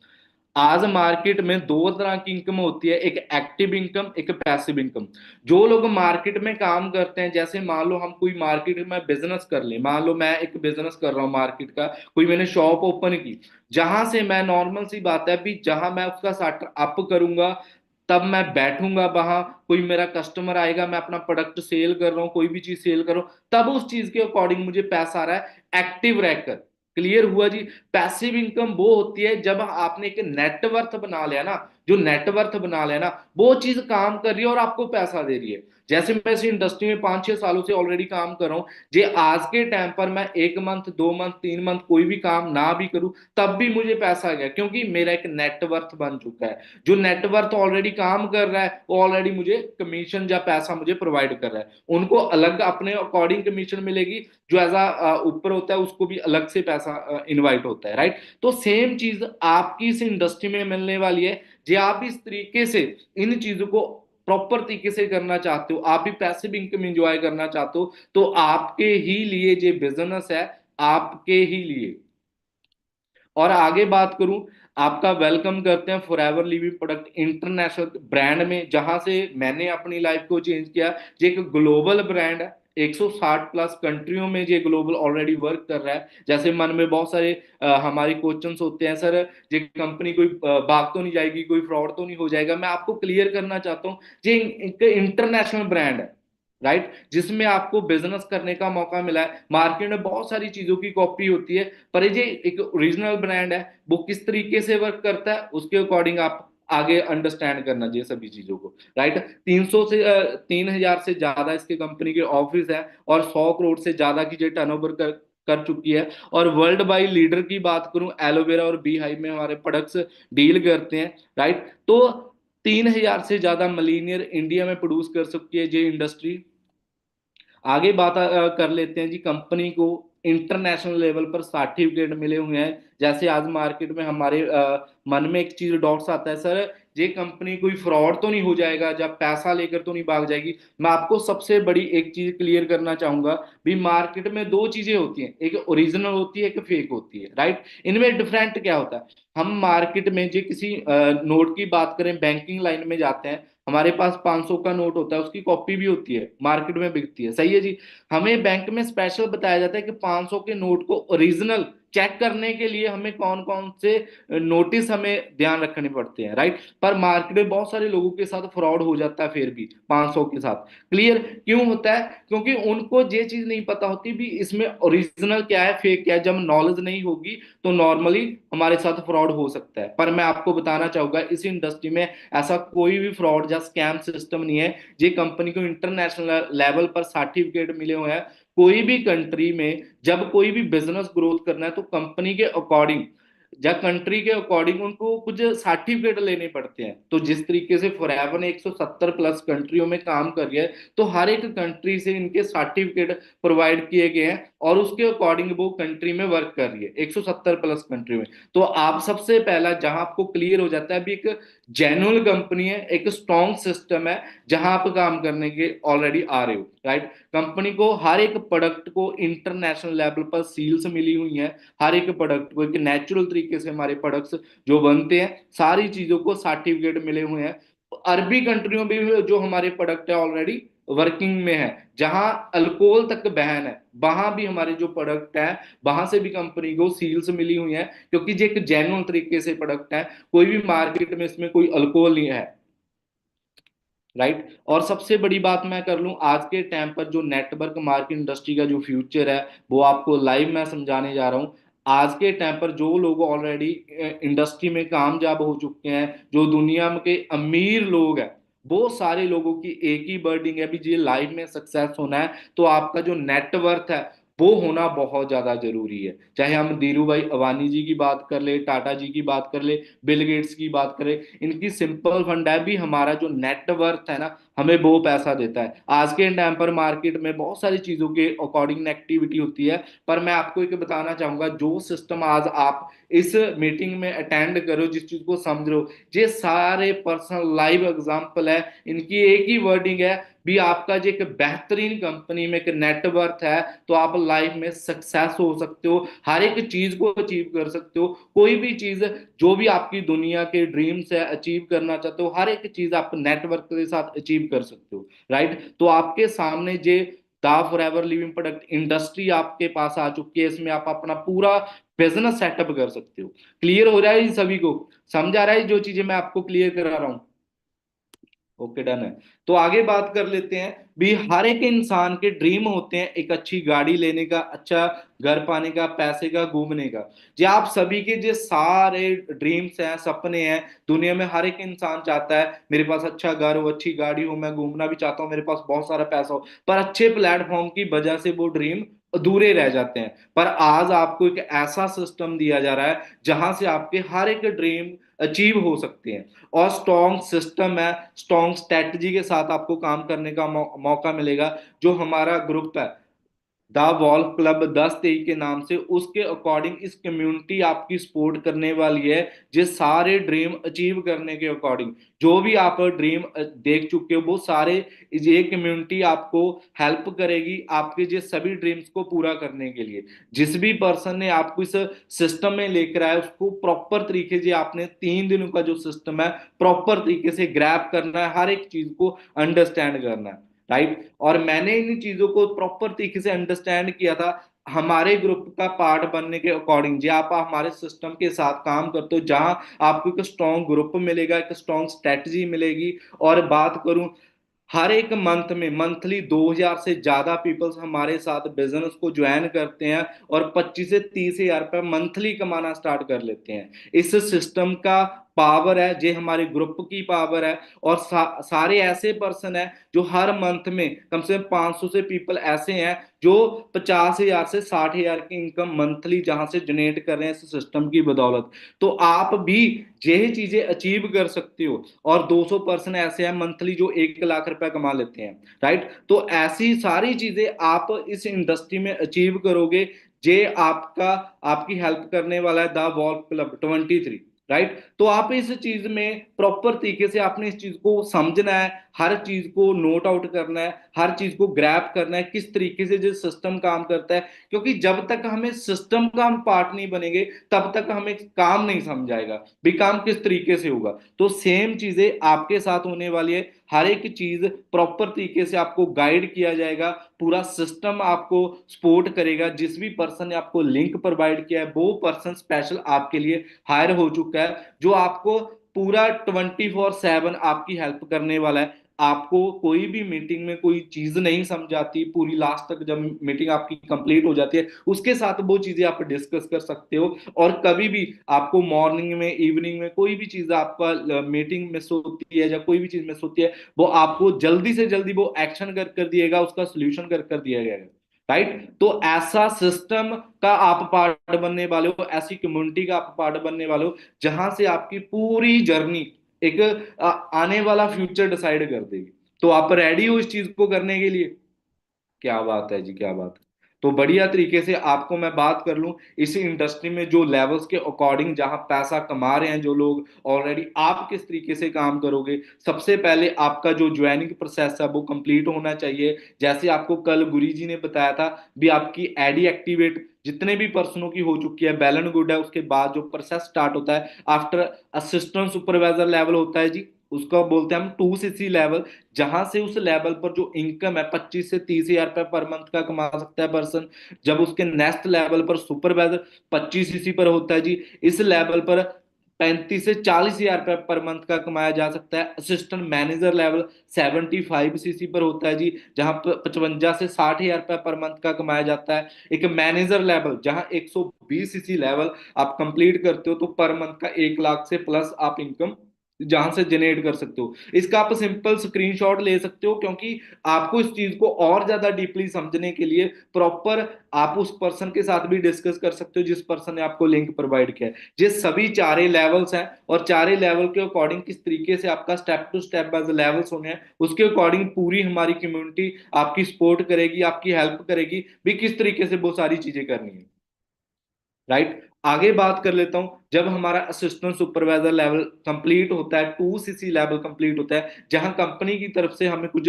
आज मार्केट में दो तरह की इनकम होती है, एक एक्टिव इनकम, एक पैसिव इनकम। जो लोग मार्केट में काम करते हैं, जैसे मान लो हम कोई मार्केट में बिजनेस कर ले, मान लो मैं एक बिजनेस कर रहा हूँ मार्केट का, कोई मैंने शॉप ओपन की, जहां से मैं, नॉर्मल सी बात है भी, जहां मैं उसका स्टार्टर अप करूंगा, तब मैं बैठूंगा वहां, कोई मेरा कस्टमर आएगा, मैं अपना प्रोडक्ट सेल कर रहा हूँ, कोई भी चीज सेल कर रहा हूँ, तब उस चीज के अकॉर्डिंग मुझे पैसा आ रहा है एक्टिव रहकर। क्लियर हुआ जी। पैसिव इनकम वो होती है जब आपने एक नेटवर्थ बना लिया ना, जो नेटवर्थ बना लिया ना, वो चीज काम कर रही है और आपको पैसा दे रही है। जैसे मैं इस इंडस्ट्री में 5-6 सालों से ऑलरेडी काम कर रहा हूं, जे आज के टाइम पर मैं 1 मंथ, 2 मंथ, 3 मंथ कोई भी काम ना भी करूं, तब भी मुझे पैसा आ गया, क्योंकि मेरा एक नेटवर्थ बन चुका है। जो नेटवर्थ ऑलरेडी काम कर रहा है वो ऑलरेडी मुझे कमीशन या पैसा मुझे प्रोवाइड कर रहा है। उनको अलग अपने अकॉर्डिंग कमीशन मिलेगी, जो एज ऊपर होता है उसको भी अलग से पैसा इनवाइट होता है। राइट, तो सेम चीज आपकी इस इंडस्ट्री में मिलने वाली है। जे आप इस तरीके से इन चीजों को प्रॉपर तरीके से करना चाहते हो, आप भी पैसिव इनकम एंजॉय करना चाहते हो, तो आपके ही लिए ये बिजनेस है, आपके ही लिए। और आगे बात करूं, आपका वेलकम करते हैं forever living product international brand में, जहां से मैंने अपनी लाइफ को चेंज किया। ये एक ग्लोबल ब्रांड है, 160 प्लस कंट्रियों में ये ग्लोबल ऑलरेडी वर्क कर रहा है। जैसे मन में बहुत सारे हमारे क्वेश्चंस होते हैं, सर ये कंपनी कोई भाग तो नहीं जाएगी, कोई फ्रॉड तो नहीं हो जाएगा? मैं आपको क्लियर करना चाहता हूँ, ये एक इंटरनेशनल ब्रांड है। राइट, जिसमें आपको बिजनेस करने का मौका मिला है। मार्केट में बहुत सारी चीजों की कॉपी होती है, पर ये एक ओरिजिनल ब्रांड है, वो किस तरीके से वर्क करता है उसके अकॉर्डिंग आप आगे अंडरस्टैंड करना चाहिए सभी चीजों को। राइट, 300 से 3,000 से ज्यादा इसके कंपनी के ऑफिस है, और 100 करोड़ से ज्यादा की जो टर्नओवर कर चुकी है। और वर्ल्ड वाइड लीडर की बात करूं, एलोवेरा और बी हाइव में हमारे प्रोडक्ट्स डील करते हैं। राइट, तो 3,000 से ज्यादा मिलीनियर इंडिया में प्रोड्यूस कर सकती है ये इंडस्ट्री। आगे बात कर लेते हैं जी, कंपनी को इंटरनेशनल लेवल पर सर्टिफिकेट मिले हुए हैं। जैसे आज मार्केट में हमारे मन में एक चीज डॉट्स आता है, सर ये कंपनी कोई फ्रॉड तो नहीं हो जाएगा, जब पैसा लेकर तो नहीं भाग जाएगी? मैं आपको सबसे बड़ी एक चीज क्लियर करना चाहूंगा भी, मार्केट में दो चीजें होती हैं, एक ओरिजिनल होती है, एक फेक होती है। राइट, इनमें डिफरेंट क्या होता है? हम मार्केट में जो किसी नोट की बात करें, बैंकिंग लाइन में जाते हैं, हमारे पास 500 का नोट होता है, उसकी कॉपी भी होती है, मार्केट में बिकती है, सही है जी। हमें बैंक में स्पेशल बताया जाता है कि 500 के नोट को ओरिजिनल चेक करने के लिए हमें कौन कौन से नोटिस हमें ध्यान रखने पड़ते हैं। राइट, पर मार्केट में बहुत सारे लोगों के साथ फ्रॉड हो जाता है फिर भी 500 के साथ। क्लियर क्यों होता है? क्योंकि उनको ये चीज नहीं पता होती भी इसमें ओरिजिनल क्या है, फेक क्या है। जब नॉलेज नहीं होगी तो नॉर्मली हमारे साथ फ्रॉड हो सकता है। पर मैं आपको बताना चाहूंगा, इस इंडस्ट्री में ऐसा कोई भी फ्रॉड या स्कैम सिस्टम नहीं है। ये कंपनी को इंटरनेशनल लेवल पर सर्टिफिकेट मिले हुए हैं। कोई भी कंट्री में जब कोई भी बिजनेस ग्रोथ करना है, तो कंपनी के अकॉर्डिंग या कंट्री के अकॉर्डिंग उनको कुछ सर्टिफिकेट लेने पड़ते हैं। तो जिस तरीके से फॉरएवर ने 170 प्लस कंट्रियों में काम कर रही है, तो हर एक कंट्री से इनके सर्टिफिकेट प्रोवाइड किए गए हैं, और उसके अकॉर्डिंग वो कंट्री में वर्क कर रही है 170 प्लस कंट्री में। तो आप सबसे पहला जहां आपको क्लियर हो जाता है भी, एक जेन्युइन कंपनी है, एक स्ट्रॉन्ग सिस्टम है जहां आप काम करने के ऑलरेडी आ रहे हो। राइट, कंपनी को हर एक प्रोडक्ट को इंटरनेशनल लेवल पर सील्स मिली हुई है। हर एक प्रोडक्ट को एक नेचुरल तरीके से हमारे प्रोडक्ट्स जो बनते हैं, सारी चीजों को सर्टिफिकेट मिले हुए हैं। अरबी कंट्रियों में भी जो हमारे प्रोडक्ट है ऑलरेडी वर्किंग में है, जहां अल्कोहल तक बैन है, वहां भी हमारे जो प्रोडक्ट है, वहां से भी कंपनी को सील्स मिली हुई है, क्योंकि ये एक जेन्युइन तरीके से प्रोडक्ट है। कोई भी मार्केट में इसमें कोई अल्कोहल नहीं है। राइट, और सबसे बड़ी बात मैं कर लूं, आज के टाइम पर जो नेटवर्क मार्केट इंडस्ट्री का जो फ्यूचर है, वो आपको लाइव मैं समझाने जा रहा हूं। आज के टाइम पर जो लोग ऑलरेडी इंडस्ट्री में कामयाब हो चुके हैं, जो दुनिया में के अमीर लोग हैं, वो सारे लोगों की एक ही वर्डिंग है, भी जी लाइफ में सक्सेस होना है तो आपका जो नेटवर्थ है वो होना बहुत ज्यादा जरूरी है। चाहे हम धीरू भाई अंबानी जी की बात कर ले, टाटा जी की बात कर ले, बिल गेट्स की बात करें, इनकी सिंपल फंड है भी हमारा जो नेटवर्थ है ना, हमें वो पैसा देता है। आज के टाइम पर मार्केट में बहुत सारी चीजों के अकॉर्डिंग एक्टिविटी होती है, पर मैं आपको एक बताना चाहूंगा, जो सिस्टम आज आप इस मीटिंग में अटेंड करो, जिस चीज को समझ रहे हो, ये सारे पर्सनल लाइव एग्जांपल है, इनकी एक ही वर्डिंग है भी आपका जो एक बेहतरीन कंपनी में एक नेटवर्थ है तो आप लाइफ में सक्सेस हो सकते हो, हर एक चीज को अचीव कर सकते हो। कोई भी चीज जो भी आपकी दुनिया के ड्रीम्स है अचीव करना चाहते हो, हर एक चीज आप नेटवर्क के साथ अचीव कर सकते हो, राइट। तो आपके सामने जे दा फॉरएवर लिविंग प्रोडक्ट इंडस्ट्री आपके पास आ चुकी है, इसमें आप अपना पूरा बिजनेस सेटअप कर सकते हो। क्लियर हो रहा है इन सभी को? समझ आ रहा है जो चीजें मैं आपको क्लियर करा रहा हूं? ओके, डन है। तो आगे बात कर लेते हैं भी, हर एक इंसान के ड्रीम होते हैं एक अच्छी गाड़ी लेने का, अच्छा घर पाने का, पैसे का, घूमने का। जो आप सभी के जो सारे ड्रीम्स हैं, सपने हैं, दुनिया में हर एक इंसान चाहता है मेरे पास अच्छा घर हो, अच्छी गाड़ी हो, मैं घूमना भी चाहता हूँ, मेरे पास बहुत सारा पैसा हो, पर अच्छे प्लेटफॉर्म की वजह से वो ड्रीम अधूरे रह जाते हैं। पर आज आपको एक ऐसा सिस्टम दिया जा रहा है जहां से आपके हर एक ड्रीम अचीव हो सकते हैं, और स्ट्रॉन्ग सिस्टम है, स्ट्रॉन्ग स्ट्रेटजी के साथ आपको काम करने का मौका मिलेगा। जो हमारा ग्रुप है द वॉल्फ क्लब 10-23 के नाम से, उसके अकॉर्डिंग इस कम्युनिटी आपकी सपोर्ट करने वाली है, जिस सारे ड्रीम अचीव करने के अकॉर्डिंग, जो भी आप ड्रीम देख चुके हो वो सारे, ये कम्युनिटी आपको हेल्प करेगी आपके ये सभी ड्रीम्स को पूरा करने के लिए। जिस भी पर्सन ने आपको इस सिस्टम में लेकर आया उसको प्रॉपर तरीके से आपने 3 दिनों का जो सिस्टम है प्रॉपर तरीके से ग्रैब करना है, हर एक चीज को अंडरस्टैंड करना है, राइट। और मैंने इन चीजों को प्रॉपर तरीके से अंडरस्टैंड किया था हमारे ग्रुप का पार्ट बनने के अकॉर्डिंग। जी आप हमारे सिस्टम के साथ काम करते हो, जहां आपको एक स्ट्रॉन्ग ग्रुप मिलेगा, एक स्ट्रॉन्ग स्ट्रेटजी मिलेगी। और बात करूं, हर एक मंथ में मंथली 2,000 से ज्यादा पीपल्स हमारे साथ बिजनेस को ज्वाइन करते हैं और 25 से 30 हजार रुपये मंथली कमाना स्टार्ट कर लेते हैं। इस सिस्टम का पावर है, जे हमारे ग्रुप की पावर है। और सारे ऐसे पर्सन है जो हर मंथ में कम से कम 500 से पीपल ऐसे हैं जो 50 हजार से 60 हजार की इनकम मंथली जहां से जनरेट कर रहे हैं इस सिस्टम की बदौलत। तो आप भी यही चीजें अचीव कर सकते हो। और 200 पर्सन ऐसे हैं मंथली जो 1 लाख रुपए कमा लेते हैं, राइट। तो ऐसी सारी चीजें आप इस इंडस्ट्री में अचीव करोगे, जे आपका आपकी हेल्प करने वाला है द वॉल्फ क्लब 23, राइट। तो आप इस चीज में प्रॉपर तरीके से आपने इस चीज को समझना है, हर चीज को नोट आउट करना है, हर चीज को ग्रैब करना है किस तरीके से जो सिस्टम काम करता है। क्योंकि जब तक हमें सिस्टम का हम पार्ट नहीं बनेंगे तब तक हमें काम नहीं समझाएगा भी काम किस तरीके से होगा। तो सेम चीजें आपके साथ होने वाली है, हर एक चीज प्रॉपर तरीके से आपको गाइड किया जाएगा, पूरा सिस्टम आपको सपोर्ट करेगा। जिस भी पर्सन ने आपको लिंक प्रोवाइड किया है वो पर्सन स्पेशल आपके लिए हायर हो चुका है, जो आपको पूरा 24/7 आपकी हेल्प करने वाला है। आपको कोई भी मीटिंग में कोई चीज नहीं समझ आती, पूरी लास्ट तक जब मीटिंग आपकी कंप्लीट हो जाती है उसके साथ वो चीजें आप डिस्कस कर सकते हो। और कभी भी आपको मॉर्निंग में, इवनिंग में कोई भी चीज आपका मीटिंग मिस होती है या कोई भी चीज मिस होती है, वो आपको जल्दी से जल्दी वो एक्शन कर दिएगा, उसका सोल्यूशन कर दिया जाएगा, राइट। तो ऐसा सिस्टम का आप पार्ट बनने वाले हो, ऐसी कम्युनिटी का आप पार्ट बनने वाले हो, जहां से आपकी पूरी जर्नी एक आने वाला फ्यूचर डिसाइड कर देगी। तो आप रेडी हो इस चीज को करने के लिए? क्या बात है जी, क्या बात है। तो बढ़िया तरीके से आपको मैं बात कर लूं, इस इंडस्ट्री में जो लेवल्स के अकॉर्डिंग जहां पैसा कमा रहे हैं जो लोग ऑलरेडी, आप किस तरीके से काम करोगे। सबसे पहले आपका जो ज्वाइनिंग प्रोसेस है वो कंप्लीट होना चाहिए। जैसे आपको कल गुरी जी ने बताया था भी, आपकी एडी एक्टिवेट जितने भी पर्सनों की हो चुकी है, बैलन गुड है, उसके बाद जो प्रोसेस स्टार्ट होता है आफ्टर असिस्टेंट सुपरवाइजर लेवल होता है जी, उसको बोलते हैं हम 2CC लेवल। जहां से उस लेवल पर जो इनकम है 25 से 30 हजार रुपए पर मंथ का कमा सकता है पर्सन। जब उसके नेक्स्ट लेवल पर सुपरवाइजर 25CC पर होता है जी, इस लेवल पर 35 से 40 हजार रुपए पर मंथ का कमाया जा सकता है। असिस्टेंट मैनेजर लेवल 75 सीसी पर होता है जी, जहां 55 से 60 हजार रुपए पर मंथ का कमाया जाता है। एक मैनेजर लेवल जहां 120 सीसी लेवल आप कंप्लीट करते हो तो पर मंथ का 1 लाख से प्लस आप इनकम जहां से जनरेट कर सकते हो। इसका आप सिंपल स्क्रीनशॉट ले सकते हो, क्योंकि आपको इस चीज को और ज्यादा डीपली समझने के लिए प्रॉपर आप उस पर्सन के साथ भी डिस्कस कर सकते हो जिस पर्सन ने आपको लिंक प्रोवाइड किया है। ये सभी चारे लेवल्स हैं, और चारे लेवल के अकॉर्डिंग किस तरीके से आपका step to step by levels होने हैं, उसके अकॉर्डिंग पूरी हमारी कम्युनिटी आपकी सपोर्ट करेगी, आपकी हेल्प करेगी भी किस तरीके से वो सारी चीजें करनी है। राइट, आगे बात कर लेता हूं। जब हमारा असिस्टेंट सुपरवाइजर लेवल कंप्लीट होता है, 2 सीसी लेवल कंप्लीट होता है, जहां कंपनी की तरफ से हमें कुछ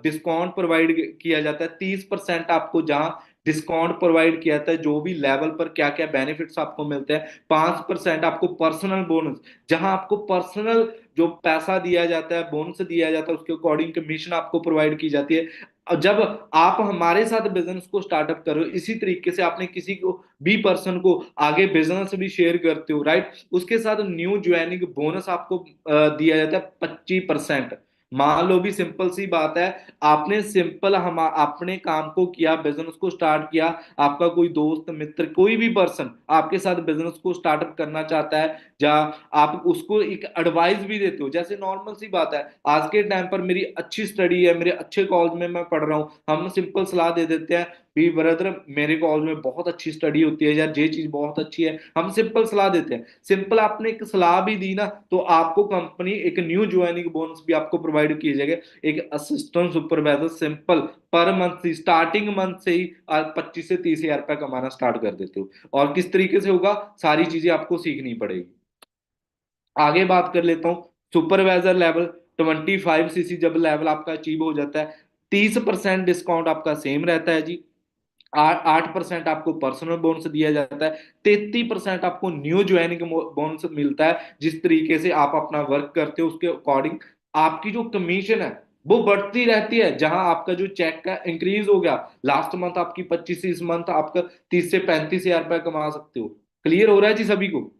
डिस्काउंट प्रोवाइड किया जाता है। 30% आपको जहां डिस्काउंट प्रोवाइड किया जाता है, जो भी लेवल पर क्या क्या बेनिफिट्स आपको मिलते हैं। 5% आपको पर्सनल बोनस, जहां आपको पर्सनल जो पैसा दिया जाता है, बोनस दिया जाता है, उसके अकॉर्डिंग कमीशन आपको प्रोवाइड की जाती है। और जब आप हमारे साथ बिजनेस को स्टार्टअप करो, इसी तरीके से आपने किसी को बी पर्सन को आगे बिजनेस भी शेयर करते हो, राइट, उसके साथ न्यू ज्वाइनिंग बोनस आपको दिया जाता है 25%। मान लो भी सिंपल सी बात है, आपने सिंपल हम अपने काम को किया, बिजनेस को स्टार्ट किया, आपका कोई दोस्त मित्र कोई भी पर्सन आपके साथ बिजनेस को स्टार्टअप करना चाहता है, या आप उसको एक एडवाइस भी देते हो। जैसे नॉर्मल सी बात है, आज के टाइम पर मेरी अच्छी स्टडी है, मेरे अच्छे कॉलेज में मैं पढ़ रहा हूँ, हम सिंपल सलाह दे देते हैं भी ब्रदर मेरे कॉलेज में बहुत अच्छी स्टडी होती है यार, ये चीज बहुत अच्छी है, हम सिंपल सलाह देते हैं। सिंपल आपने एक सलाह भी दी ना, तो आपको कंपनी एक न्यू ज्वाइनिंग बोनस भी आपको प्रोवाइड किया जाएगा। एक assistant supervisor simple per month starting month से ही 25 से 30 हजार रुपया कमाना स्टार्ट कर देते हो। और किस तरीके से होगा, सारी चीजें आपको सीखनी पड़ेगी। आगे बात कर लेता हूँ। सुपरवाइजर लेवल 25 सीसी जब लेवल आपका अचीव हो जाता है, 30% डिस्काउंट आपका सेम रहता है जी। 8% आपको पर्सनल बोनस दिया जाता है। 33% आपको न्यू ज्वाइनिंग बोनस मिलता है। जिस तरीके से आप अपना वर्क करते हो उसके अकॉर्डिंग आपकी जो कमीशन है वो बढ़ती रहती है। जहां आपका जो चेक का इंक्रीज हो गया, लास्ट मंथ आपकी 25, इस मंथ आपका 30 से 35 हजार रुपया कमा सकते हो। क्लियर हो रहा है जी सभी को?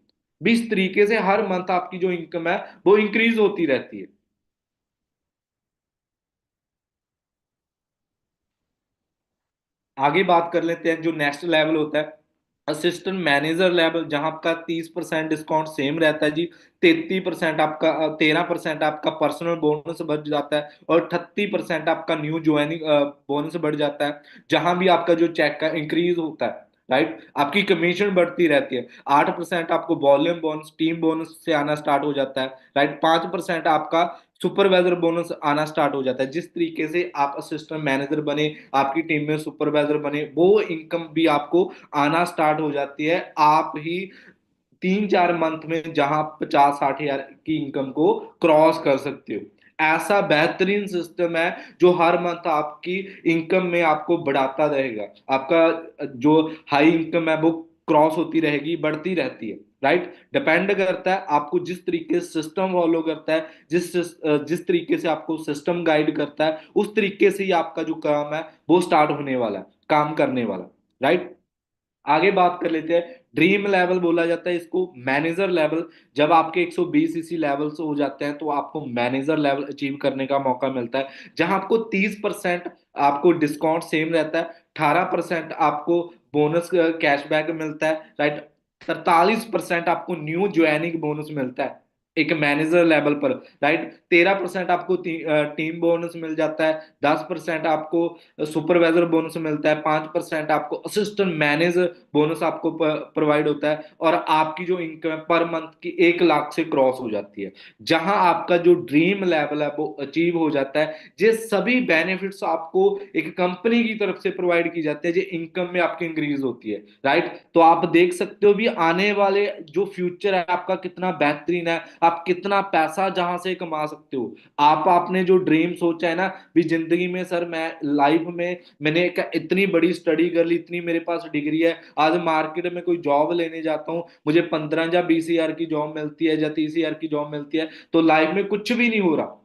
भी इस तरीके से हर मंथ आपकी जो इनकम है वो इंक्रीज होती रहती है। आगे बात कर लेते हैं जो नेक्स्ट लेवल होता है, असिस्टेंट मैनेजर लेवल, जहां आपका 30% डिस्काउंट सेम रहता है जी। 33% आपका 13% आपका पर्सनल बोनस बढ़ जाता है, और 38% आपका न्यू ज्वाइनिंग बोनस बढ़ जाता है। जहां भी आपका जो चेक का इंक्रीज होता है, राइट, आपकी कमीशन बढ़ती रहती है। 8% आपको वॉल्यूम बोनस, टीम बोनस से आना स्टार्ट हो जाता है, राइट। 5% आपका सुपरवाइजर बोनस आना स्टार्ट हो जाता है। जिस तरीके से आप असिस्टेंट मैनेजर बने, आपकी टीम में सुपरवाइजर बने, वो इनकम भी आपको आना स्टार्ट हो जाती है। आप ही 3-4 मंथ में जहां 50-60 हजार की इनकम को क्रॉस कर सकते हो। ऐसा बेहतरीन सिस्टम है जो हर मंथ आपकी इनकम में आपको बढ़ाता रहेगा। आपका जो हाई इनकम है वो क्रॉस होती रहेगी, बढ़ती रहती है, राइट। डिपेंड करता है आपको जिस तरीके से सिस्टम फॉलो करता है, जिस तरीके से आपको सिस्टम गाइड करता है, उस तरीके से ही आपका जो काम है वो स्टार्ट होने वाला है, काम करने वाला, राइट। आगे बात कर लेते हैं। ड्रीम लेवल बोला जाता है इसको, मैनेजर लेवल। जब आपके 120 सीसी लेवल से हो जाते हैं तो आपको मैनेजर लेवल अचीव करने का मौका मिलता है, जहां आपको 30% आपको डिस्काउंट सेम रहता है। 18% आपको बोनस कैशबैक मिलता है, राइट। 43% आपको न्यू ज्वाइनिंग बोनस मिलता है एक मैनेजर लेवल पर, राइट। 13% आपको टीम बोनस मिल जाता है। 10% आपको सुपरवाइजर बोनस मिलता है। 5% आपको असिस्टेंट मैनेजर बोनस आपको प्रोवाइड होता है। और आपकी जो इनकम है पर मंथ की 1 लाख से क्रॉस हो जाती है। जहां आपका जो ड्रीम लेवल है वो अचीव हो जाता है। ये सभी बेनिफिट्स आपको एक कंपनी की तरफ से प्रोवाइड की जाती है, जो इनकम में आपकी इंक्रीज होती है, राइट। तो आप देख सकते हो भी आने वाले जो फ्यूचर है आपका कितना बेहतरीन है, आप कितना पैसा जहां से कमा सकते हो। आप आपने जो ड्रीम सोचा है ना भी जिंदगी में, सर मैं लाइफ में मैंने इतनी बड़ी स्टडी कर ली, इतनी मेरे पास डिग्री है, आज मार्केट में कोई जॉब लेने जाता हूँ, मुझे 15 या 20 हजार की जॉब मिलती है या 30 हजार की जॉब मिलती है, तो लाइफ में कुछ भी नहीं हो रहा।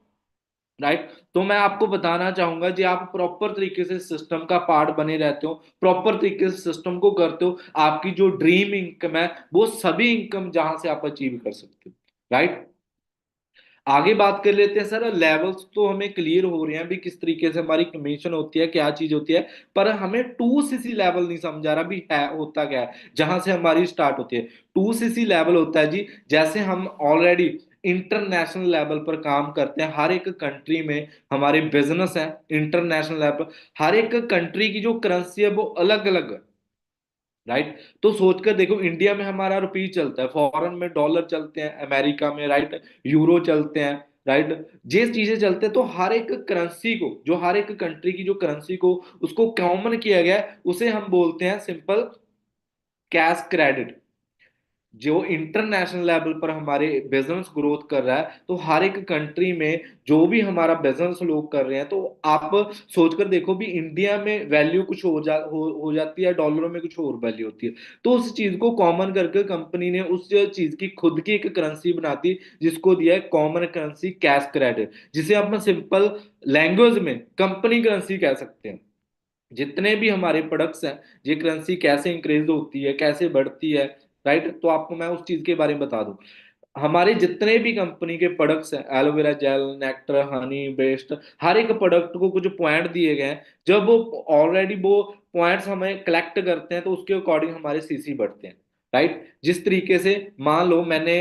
राइट। तो मैं आपको बताना चाहूंगा जी, आप प्रॉपर तरीके से सिस्टम का पार्ट बने रहते हो, प्रॉपर तरीके से सिस्टम को करते हो, आपकी जो ड्रीम इनकम है वो सभी इनकम जहां से आप अचीव कर सकते हो। राइट। आगे बात कर लेते हैं सर, लेवल्स तो हमें क्लियर हो रहे हैं भी किस तरीके से हमारी कमीशन होती है, क्या चीज होती है, पर हमें 2cc लेवल नहीं समझा रहा भी है होता क्या है जहां से हमारी स्टार्ट होती है। 2cc लेवल होता है जी, जैसे हम ऑलरेडी इंटरनेशनल लेवल पर काम करते हैं, हर एक कंट्री में हमारे बिजनेस है इंटरनेशनल लेवल पर, हर एक कंट्री की जो करेंसी है वो अलग अलग है। राइट। तो सोचकर देखो, इंडिया में हमारा रुपी चलता है, फॉरेन में डॉलर चलते हैं, अमेरिका में राइट यूरो चलते हैं। राइट। ये चीजें चलते हैं, तो हर एक करेंसी को, जो हर एक कंट्री की जो करेंसी को उसको कॉमन किया गया है, उसे हम बोलते हैं सिंपल कैश क्रेडिट। जो इंटरनेशनल लेवल पर हमारे बिजनेस ग्रोथ कर रहा है, तो हर एक कंट्री में जो भी हमारा बिजनेस लोग कर रहे हैं, तो आप सोचकर देखो भी इंडिया में वैल्यू कुछ हो जाती है, डॉलरों में कुछ और वैल्यू होती है। तो उस चीज को कॉमन करके कंपनी ने उस चीज की खुद की एक करेंसी बनाती, जिसको दिया है कॉमन करेंसी कैश क्रेडिट, जिसे आप सिंपल लैंग्वेज में कंपनी करेंसी कह सकते हैं। जितने भी हमारे प्रोडक्ट्स हैं, ये करेंसी कैसे इंक्रीज होती है, कैसे बढ़ती है। राइट। तो आपको मैं उस चीज के बारे में बता दूं, हमारे जितने भी कंपनी के प्रोडक्ट्स हैं, aloe vera gel, nectar, honey best, हर एक प्रोडक्ट को कुछ पॉइंट दिए गए हैं। जब वो ऑलरेडी वो पॉइंट्स हमें कलेक्ट करते हैं, तो उसके अकॉर्डिंग हमारे सीसी बढ़ते हैं। राइट। जिस तरीके से मान लो मैंने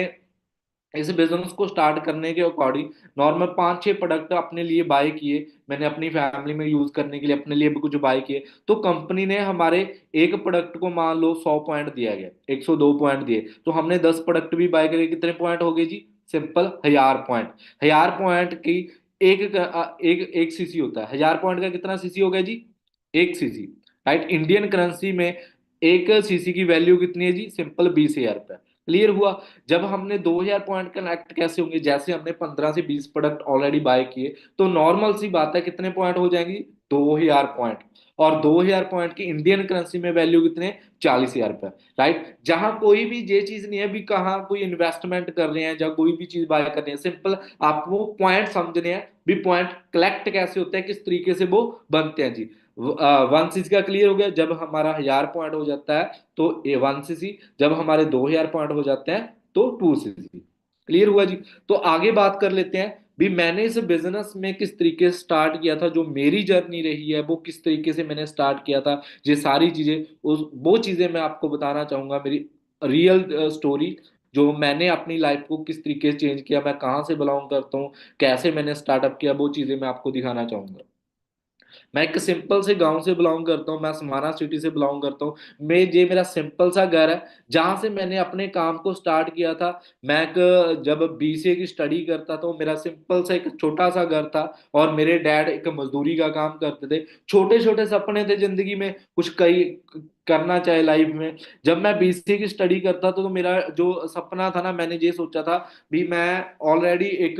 इस बिजनेस को स्टार्ट करने के अकॉर्डिंग नॉर्मल 5-6 प्रोडक्ट अपने लिए बाय किए, मैंने अपनी फैमिली में यूज करने के लिए अपने लिए भी कुछ बाय किए, तो कंपनी ने हमारे एक प्रोडक्ट को मान लो 100 पॉइंट दिया गया, 102 पॉइंट दिए, तो हमने 10 प्रोडक्ट भी बाय करे, कितने पॉइंट हो गए जी? Simple 1000 point. 1000 पॉइंट की एक एक सीसी होता है, 1000 पॉइंट का कितना सीसी हो गया जी? एक सीसी। राइट। इंडियन करेंसी में एक सीसी की वैल्यू कितनी है जी? सिंपल 20,000 रुपए। क्लियर हुआ। जब हमने 2000 पॉइंट कनेक्ट कैसे होंगे, जैसे हमने 15 से 20 प्रोडक्ट ऑलरेडी बाय किए, तो नॉर्मल सी बात है कितने पॉइंट हो जाएंगी? 2000 पॉइंट। और 2000 पॉइंट की इंडियन करेंसी में वैल्यू कितने? 40,000 रुपए। राइट। जहां कोई भी ये चीज नहीं है भी कहाँ कोई इन्वेस्टमेंट कर रहे हैं या कोई भी चीज बाय कर रहे हैं, सिंपल आपको पॉइंट समझने हैं भी पॉइंट कलेक्ट कैसे होते हैं, किस तरीके से वो बनते हैं जी। 1cc का क्लियर हो गया। जब हमारा 1000 पॉइंट हो जाता है तो ए 1cc, जब हमारे 2000 पॉइंट हो जाते हैं तो 2cc। क्लियर हुआ जी। तो आगे बात कर लेते हैं भी मैंने इस बिजनेस में किस तरीके से स्टार्ट किया था, जो मेरी जर्नी रही है वो किस तरीके से मैंने स्टार्ट किया था, ये सारी चीजें उस वो चीजें मैं आपको बताना चाहूंगा, मेरी रियल स्टोरी, जो मैंने अपनी लाइफ को किस तरीके से चेंज किया, मैं कहाँ से बिलोंग करता हूँ, कैसे मैंने स्टार्टअप किया, वो चीजें मैं आपको दिखाना चाहूंगा। मैं एक सिंपल से गांव से बिलोंग करता हूँ, मैं समाना सिटी से बिलोंग करता हूँ। मैं ये मेरा सिंपल सा घर है जहां से मैंने अपने काम को स्टार्ट किया था। मैं जब बीसीए की स्टडी करता था, तो मेरा सिंपल सा एक छोटा सा घर था, और मेरे डैड एक मजदूरी का काम करते थे। छोटे छोटे सपने थे जिंदगी में, कुछ कई करना चाहे लाइफ में। जब मैं बीसीए की स्टडी करता था, तो मेरा जो सपना था ना, मैंने ये सोचा था भी मैं ऑलरेडी एक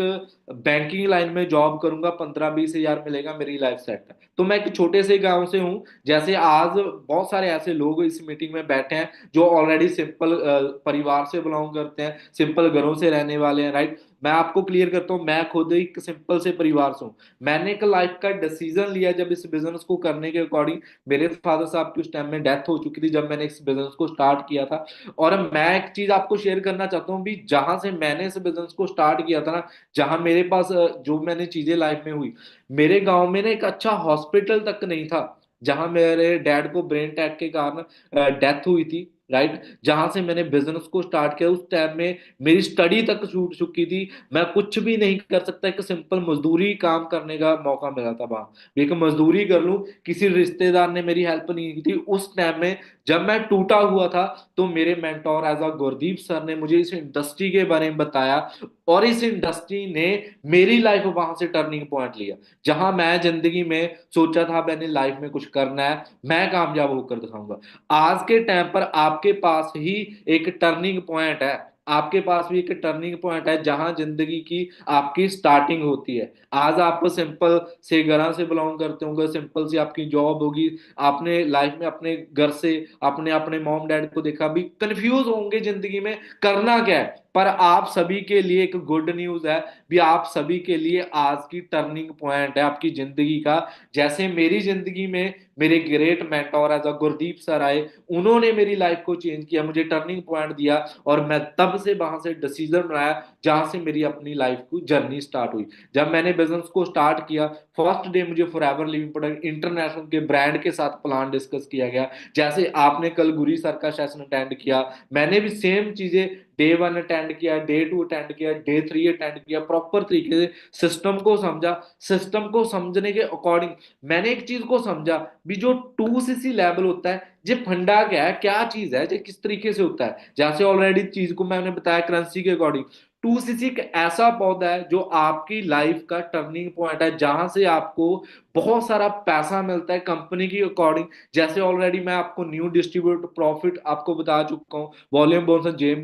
बैंकिंग लाइन में जॉब करूंगा, 15-20 हजार मिलेगा, मेरी लाइफ सेट है। तो मैं एक छोटे से गांव से हूँ, जैसे आज बहुत सारे ऐसे लोग इस मीटिंग में बैठे हैं जो ऑलरेडी सिंपल परिवार से बिलोंग करते हैं, सिंपल घरों से रहने वाले हैं। राइट। मैं आपको क्लियर करता हूँ, मैं खुद एक सिंपल से परिवार से हूँ। मैंने एक लाइफ का डिसीजन लिया जब इस बिजनेस को करने के अकॉर्डिंग, मेरे फादर साहब की उस टाइम में डेथ हो चुकी थी जब मैंने इस बिजनेस को स्टार्ट किया था। और मैं एक चीज आपको शेयर करना चाहता हूँ भी, जहां से मैंने इस बिजनेस को स्टार्ट किया था ना, जहां मेरे पास जो मैंने चीजें लाइफ में हुई, मेरे गांव में ना एक अच्छा हॉस्पिटल तक नहीं था, जहां मेरे डैड को ब्रेन अटैक के कारण डेथ हुई थी। राइट। जहां से मैंने बिजनेस को स्टार्ट किया, उस टाइम में मेरी स्टडी तक छूट चुकी थी, मैं कुछ भी नहीं कर सकता, एक सिंपल मजदूरी काम करने का मौका मिला था वहां, एक मजदूरी कर लूं, किसी रिश्तेदार ने मेरी हेल्प नहीं की थी उस टाइम में। जब मैं टूटा हुआ था, तो मेरे mentor as a Gurdeep sir ने मुझे इस इंडस्ट्री के बारे में बताया, और इस इंडस्ट्री ने मेरी लाइफ वहां से टर्निंग पॉइंट लिया, जहां मैं जिंदगी में सोचा था मैंने लाइफ में कुछ करना है, मैं कामयाब होकर दिखाऊंगा। आज के टाइम पर आपके पास ही एक टर्निंग पॉइंट है, आपके पास भी एक टर्निंग पॉइंट है जहां जिंदगी की आपकी स्टार्टिंग होती है। आज आप सिंपल से घर से बिलोंग करते होंगे, सिंपल सी आपकी जॉब होगी, आपने लाइफ में अपने घर से अपने अपने मॉम डैड को देखा भी, कंफ्यूज होंगे जिंदगी में करना क्या है। पर आप सभी के लिए एक गुड न्यूज है भी, आप सभी के लिए आज की टर्निंग पॉइंट है आपकी जिंदगी का। जैसे मेरी जिंदगी में मेरे great mentor as Gurdeep sir आए, उन्होंने मेरी लाइफ को चेंज किया, मुझे टर्निंग पॉइंट दिया, और मैं तब से वहां से डिसीजन बनाया जहां से मेरी अपनी लाइफ की जर्नी स्टार्ट हुई। जब मैंने बिजनेस को स्टार्ट किया, फर्स्ट डे मुझे फॉरएवर लिविंग प्रोडक्ट इंटरनेशनल के ब्रांड के साथ प्लान डिस्कस किया गया। जैसे आपने कल गुरी सर का सेशन अटेंड किया, मैंने भी सेम चीजें डे 1 अटेंड किया, डे 2 अटेंड किया, डे 3 अटेंड किया, प्रॉपर तरीके से सिस्टम को समझा। सिस्टम को समझने के अकॉर्डिंग मैंने एक चीज को समझा भी, जो 2cc लेवल होता है, ये फंडा क्या है, क्या चीज है, ये किस तरीके से होता है। जैसे ऑलरेडी चीज को मैंने बताया करेंसी के अकॉर्डिंग, 2cc एक ऐसा पौधा है जो आपकी लाइफ का टर्निंग पॉइंट है, जहां से आपको बहुत सारा पैसा मिलता है कंपनी की अकॉर्डिंग। जैसे ऑलरेडी मैं आपको न्यू डिस्ट्रीब्यूटर प्रॉफिट आपको बता चुका हूँ, वॉल्यूम बोनस, जेम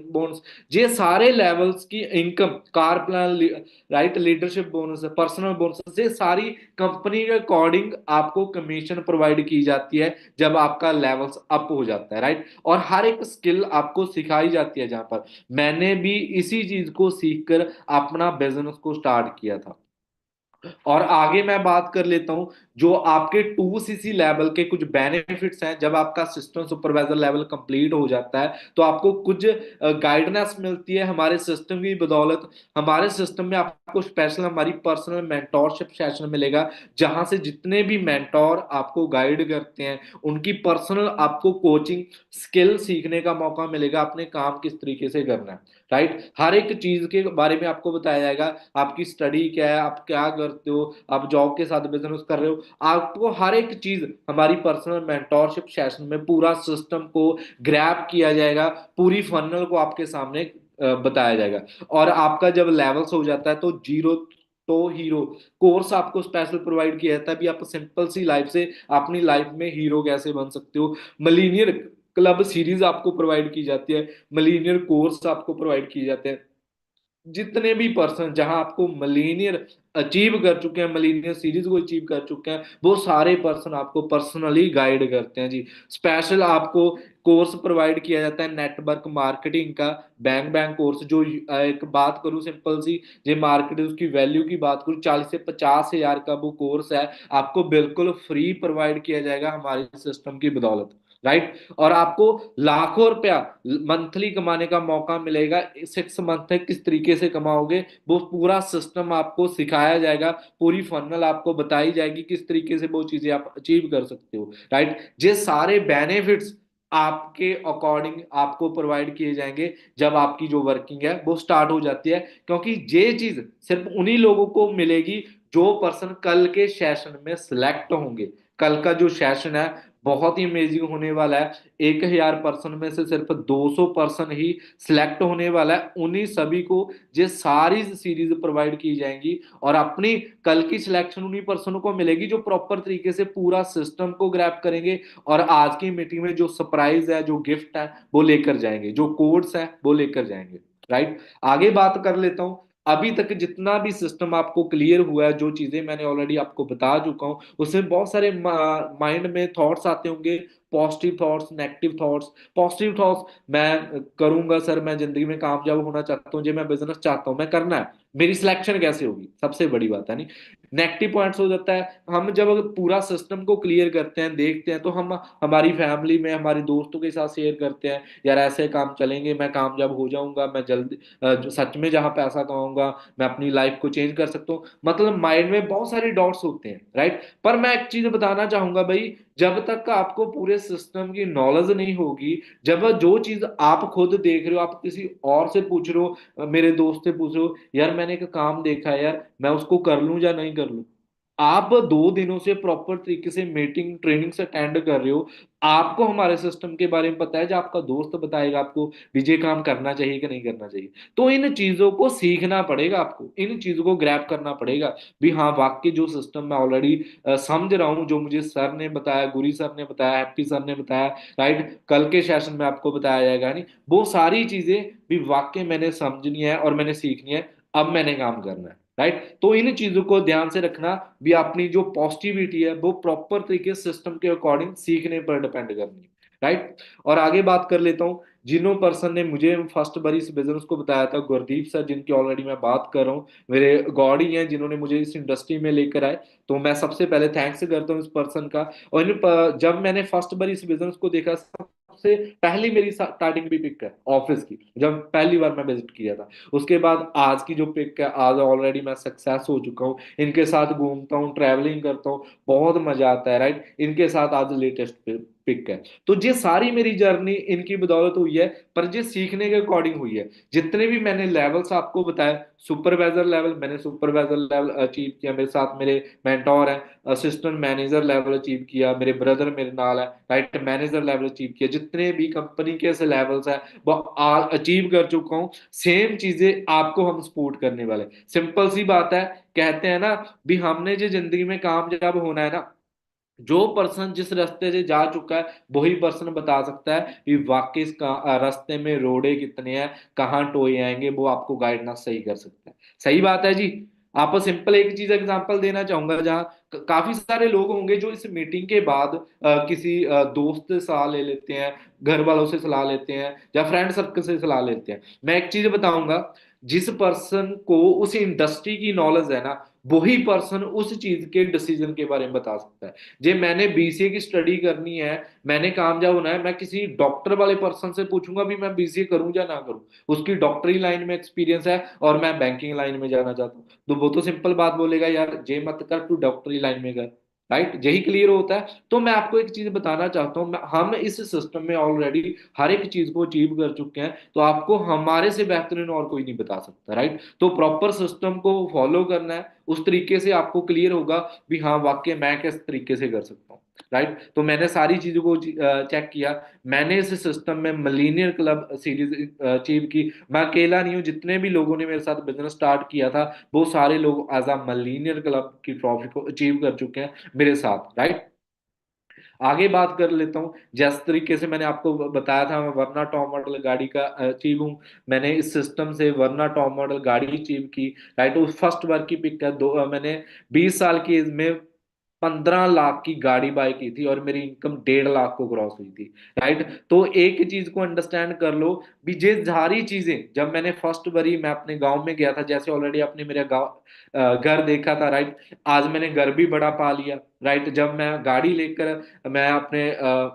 बोनस, ये सारे लेवल्स की income, car plan, right, leadership bonus, personal bonus, ये सारी कंपनी के अकॉर्डिंग आपको कमीशन प्रोवाइड की जाती है जब आपका लेवल्स अप हो जाता है, राइट। और हर एक स्किल आपको सिखाई जाती है, जहां पर मैंने भी इसी चीज को सीखकर अपना बिजनेस को स्टार्ट किया था। और आगे मैं बात कर लेता हूं, जो आपके 2cc लेवल के कुछ बेनिफिट्स हैं। जब आपका सिस्टम सुपरवाइजर लेवल कंप्लीट हो जाता है तो आपको कुछ गाइडेंस मिलती है हमारे सिस्टम की बदौलत। हमारे सिस्टम में आपको स्पेशल हमारी पर्सनल मेंटोरशिप सेशन मिलेगा, जहां से जितने भी मेंटोर आपको गाइड करते हैं, उनकी पर्सनल आपको कोचिंग स्किल सीखने का मौका मिलेगा, अपने काम किस तरीके से करना है, राइट। हर एक चीज के बारे में आपको बताया जाएगा, आपकी स्टडी क्या है, आप क्या करते हो, आप जॉब के साथ बिजनेस कर रहे हो, आपको हर एक चीज हमारी पर्सनल मेंटोरशिप सेशन में पूरा सिस्टम को ग्रैब किया जाएगा, पूरी फनल को आपके सामने बताया जाएगा। और आपका जब लेवल्स हो जाता है तो जीरो तो हीरो कोर्स आपको स्पेशल प्रोवाइड किया जाता है भी, आप सिंपल सी लाइफ से अपनी लाइफ में हीरो कैसे बन सकते हो। मिलीनियर क्लब सीरीज आपको प्रोवाइड की जाती है, मिलीनियर कोर्स आपको प्रोवाइड किए जाते हैं। जितने भी पर्सन जहां आपको मिलीनियर अचीव कर चुके हैं, मिलीनियर सीरीज को अचीव कर चुके हैं, वो सारे पर्सन आपको पर्सनली गाइड करते हैं जी। स्पेशल आपको कोर्स प्रोवाइड किया जाता है नेटवर्क मार्केटिंग का, बैंक बैंक कोर्स, जो एक बात करूं सिंपल सी, जो मार्केट उसकी वैल्यू की बात करूं, 40 से 50 हजार का वो कोर्स है, आपको बिल्कुल फ्री प्रोवाइड किया जाएगा हमारे सिस्टम की बदौलत, राइट। और आपको लाखों रुपया मंथली कमाने का मौका मिलेगा। 6 मंथ तक किस तरीके से कमाओगे, वो पूरा सिस्टम आपको सिखाया जाएगा, पूरी फनल आपको बताई जाएगी किस तरीके से वो चीजें आप अचीव कर सकते हो, राइट। ये सारे बेनिफिट्स आपके अकॉर्डिंग आपको प्रोवाइड किए जाएंगे जब आपकी जो वर्किंग है वो स्टार्ट हो जाती है, क्योंकि ये चीज सिर्फ उन्हीं लोगों को मिलेगी जो पर्सन कल के सेशन में सिलेक्ट होंगे। कल का जो सेशन है बहुत ही अमेजिंग होने वाला है। 1000 पर्सन में से सिर्फ 200 पर्सन ही सिलेक्ट होने वाला है, उन्हीं सभी को ये सारी सीरीज प्रोवाइड की जाएंगी, और अपनी कल की सिलेक्शन उन्हीं पर्सनों को मिलेगी जो प्रॉपर तरीके से पूरा सिस्टम को ग्रैब करेंगे, और आज की मीटिंग में जो सरप्राइज है, जो गिफ्ट है वो लेकर जाएंगे, जो कोड्स है वो लेकर जाएंगे, राइट। आगे बात कर लेता हूं, अभी तक जितना भी सिस्टम आपको क्लियर हुआ है, जो चीजें मैंने ऑलरेडी आपको बता चुका हूं, उसमें बहुत सारे माइंड में थॉट्स आते होंगे, positive thoughts, negative thoughts. Positive thoughts, मैं करूंगा सर, मैं जिंदगी में कामयाब होना चाहता हूँ, जो मैं बिजनेस चाहता हूँ, मैं करना है, मेरी सिलेक्शन कैसे होगी, सबसे बड़ी बात है नहीं। नेगेटिव पॉइंट्स हो जाता है, हम जब पूरा सिस्टम को क्लियर करते हैं, देखते हैं, तो हम हमारी फैमिली में हमारे दोस्तों के साथ शेयर करते हैं, यार ऐसे काम चलेंगे, मैं कामयाब हो जाऊंगा, मैं जल्दी सच में जहां पैसा कमाऊंगा, मैं अपनी लाइफ को चेंज कर सकता हूँ। मतलब माइंड में बहुत सारे डॉट्स होते हैं, राइट। पर मैं एक चीज बताना चाहूंगा भाई, जब तक आपको पूरे सिस्टम की नॉलेज नहीं होगी, जब जो चीज आप खुद देख रहे हो, आप किसी और से पूछ रहे हो, मेरे दोस्त से पूछ रहे हो, यार मैंने एक काम देखा है यार, मैं उसको कर लूं या नहीं कर लूं, आप 2 दिनों से प्रॉपर तरीके से मीटिंग ट्रेनिंग से अटेंड कर रहे हो, आपको हमारे सिस्टम के बारे में पता है, जो आपका दोस्त बताएगा आपको विजय काम करना चाहिए कि नहीं करना चाहिए। तो इन चीजों को सीखना पड़ेगा, आपको इन चीजों को ग्रैब करना पड़ेगा भी, हाँ वाकई जो सिस्टम मैं ऑलरेडी समझ रहा हूँ, जो मुझे सर ने बताया, गुरी सर ने बताया, हैप्पी सर ने बताया, राइट, कल के सेशन में आपको बताया जाएगा, नहीं वो सारी चीजें भी वाकई मैंने समझनी है और मैंने सीखनी है, अब मैंने काम करना है, राइट। तो इन चीजों को ध्यान से रखना भी, अपनी जो पॉजिटिविटी है वो प्रॉपर तरीके से सिस्टम के अकॉर्डिंग सीखने पर डिपेंड करनी है। राइट। और आगे बात कर लेता हूँ, जिन्हों पर्सन ने मुझे फर्स्ट बार इस बिजनेस को बताया था, गुरदीप सर, जिनकी ऑलरेडी मैं बात कर रहा हूँ, मेरे गॉड ही हैं जिन्होंने मुझे इस इंडस्ट्री में लेकर आए। तो मैं सबसे पहले थैंक्स करता हूँ इस पर्सन का। और जब मैंने फर्स्ट बार इस बिजनेस को देखा, सबसे पहली मेरी स्टार्टिंग भी पिक है ऑफिस की, जब पहली बार मैं विजिट किया था। उसके बाद आज की जो पिक है, आज ऑलरेडी मैं सक्सेस हो चुका हूँ, इनके साथ घूमता हूँ, ट्रैवलिंग करता हूँ, बहुत मजा आता है, राइट। इनके साथ आज लेटेस्ट पिक है। तो ये सारी मेरी जर्नी इनकी बदौलत हुई है, पर ये सीखने के अकॉर्डिंग हुई है। जितने भी मैंने लेवल्स आपको बताए, सुपरवाइजर लेवल, मैंने सुपरवाइजर लेवल अचीव किया, मेरे साथ मेरे मेंटोर हैं। असिस्टेंट मैनेजर लेवल अचीव किया, मेरे ब्रदर मेरे नाल है, राइट। मैनेजर लेवल अचीव किया, जितने भी कंपनी के ऐसे लेवल्स है वो अचीव कर चुका हूँ। सेम चीजें आपको हम सपोर्ट करने वाले। सिंपल सी बात है, कहते हैं ना भी, हमने जो जिंदगी में कामयाब होना है ना, जो पर्सन जिस रास्ते से जा चुका है वही पर्सन बता सकता है कि वाकई इस रास्ते में रोड़े कितने हैं, कहाँ टोए आएंगे, वो आपको गाइडेंस सही कर सकता है। सही बात है जी। आप सिंपल एक चीज एग्जांपल देना चाहूंगा, जहाँ काफी सारे लोग होंगे जो इस मीटिंग के बाद किसी दोस्त से सलाह ले लेते हैं, घर वालों से सलाह लेते हैं, या फ्रेंड सर्कल से सलाह लेते हैं। मैं एक चीज बताऊंगा, जिस पर्सन को उस इंडस्ट्री की नॉलेज है ना, वही पर्सन उस चीज के डिसीजन के बारे में बता सकता है। जे मैंने बीसीए की स्टडी करनी है, मैंने कामयाब होना है, मैं किसी डॉक्टर वाले पर्सन से पूछूंगा भी मैं बीसीए करूं या ना करूं, उसकी डॉक्टरी लाइन में एक्सपीरियंस है और मैं बैंकिंग लाइन में जाना चाहता हूं, तो वो तो सिंपल बात बोलेगा, यार जे मत कर, तू डॉक्टरी लाइन में कर, राइट। यही क्लियर होता है। तो मैं आपको एक चीज बताना चाहता हूँ, हम इस सिस्टम में ऑलरेडी हर एक चीज को अचीव कर चुके हैं, तो आपको हमारे से बेहतरीन और कोई नहीं बता सकता, राइट। तो प्रॉपर सिस्टम को फॉलो करना है, उस तरीके से आपको क्लियर होगा भी हाँ वाकई मैं किस तरीके से कर सकता हूँ, राइट। तो मैंने सारी चीजों को चेक किया। मैंने इस सिस्टम में मिलीनियर क्लब सीरीज अचीव की। मैं अकेला नहीं हूँ, जितने भी लोगों ने मेरे साथ बिजनेस स्टार्ट किया था, वो सारे लोग एज अ मिलीनियर क्लब की ट्रॉफी को अचीव कर चुके हैं मेरे साथ, राइट। आगे बात कर लेता हूँ, जिस तरीके से मैंने आपको बताया था, मैं वरना टॉप मॉडल गाड़ी का अचीव हूँ। मैंने इस सिस्टम से वरना टॉप मॉडल गाड़ी अचीव की, राइट। उस फर्स्ट बार की पिक है, मैंने 20 साल की एज में 15 लाख की गाड़ी बाय की थी, और मेरी इनकम 1.5 लाख को क्रॉस हुई थी, राइट। तो एक चीज को अंडरस्टैंड कर लो भी, ये सारी चीजें जब मैंने फर्स्ट बारी मैं अपने गांव में गया था, जैसे ऑलरेडी आपने मेरा गांव घर देखा था, राइट। आज मैंने घर भी बड़ा पा लिया, राइट। जब मैं गाड़ी लेकर मैं अपने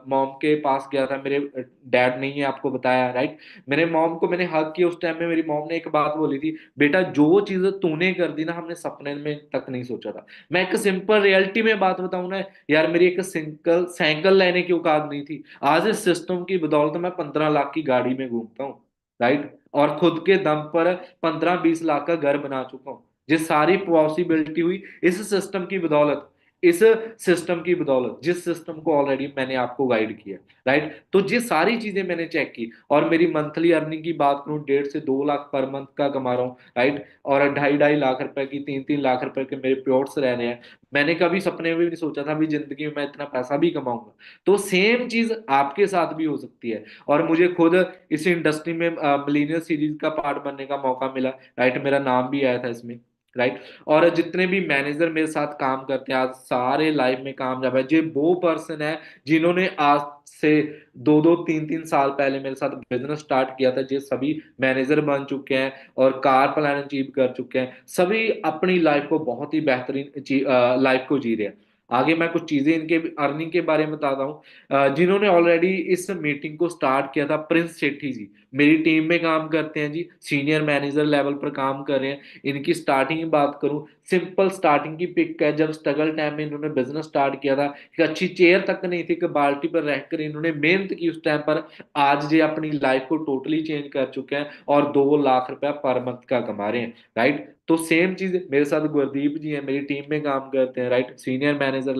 मॉम के पास गया था, मेरे डैड नहीं है आपको बताया, राइट। मेरे मॉम को मैंने हक किया, उस टाइम में मेरी मॉम ने एक बात बोली थी, बेटा जो चीज तूने कर दी ना, हमने सपने में तक नहीं सोचा था। मैं एक सिंपल रियलिटी में बात बताऊं ना यार, मेरी एक सिंगल साइकिल लेने की औकात नहीं थी, आज इस सिस्टम की बदौलत मैं 15 लाख की गाड़ी में घूमता हूँ, राइट। और खुद के दम पर 15-20 लाख का घर बना चुका हूँ। ये सारी पॉसिबिलिटी हुई इस सिस्टम की बदौलत, इस सिस्टम की बदौलत, जिस सिस्टम को ऑलरेडी मैंने आपको गाइड किया, राइट। तो ये सारी चीजें मैंने चेक की, और मेरी मंथली अर्निंग की बात करूं, 1.5 से 2 लाख पर मंथ का कमा रहा हूँ, राइट। और 2.5-2.5 लाख रुपए की, 3-3 लाख रुपए के मेरे प्लॉट्स रह रहे हैं। मैंने कभी सपने में भी नहीं सोचा था भी जिंदगी में मैं इतना पैसा भी कमाऊंगा। तो सेम चीज आपके साथ भी हो सकती है। और मुझे खुद इस इंडस्ट्री में मिलीनियर सीरीज का पार्ट बनने का मौका मिला, राइट। मेरा नाम भी आया था इसमें, राइट। और जितने भी मैनेजर मेरे साथ काम करते हैं, आज सारे लाइफ में कामयाब है। जो वो पर्सन है जिन्होंने आज से 2-2 3-3 साल पहले मेरे साथ बिजनेस स्टार्ट किया था, जो सभी मैनेजर बन चुके हैं और कार प्लान अचीव कर चुके हैं, सभी अपनी लाइफ को बहुत ही बेहतरीन लाइफ को जी रहे हैं। आगे मैं कुछ चीजें इनके अर्निंग के बारे में बताता हूँ। जिन्होंने ऑलरेडी इस मीटिंग को स्टार्ट किया था, प्रिंस सेठी जी मेरी टीम में काम करते हैं जी, सीनियर मैनेजर लेवल पर काम कर रहे हैं। इनकी स्टार्टिंग की बात करूं, सिंपल स्टार्टिंग की पिक है, जब स्ट्रगल टाइम में इन्होंने बिजनेस स्टार्ट किया था, एक अच्छी चेयर तक नहीं थी, कि बाल्टी पर रहकर इन्होंने मेहनत की उस टाइम पर। आज ये अपनी लाइफ को टोटली चेंज कर चुके हैं और 2 लाख रुपया पर मंथ का कमा रहे हैं, राइट। तो सेम चीज मेरे साथ गुरदीप जी है, मेरी टीम में काम करते हैं, right. Senior manager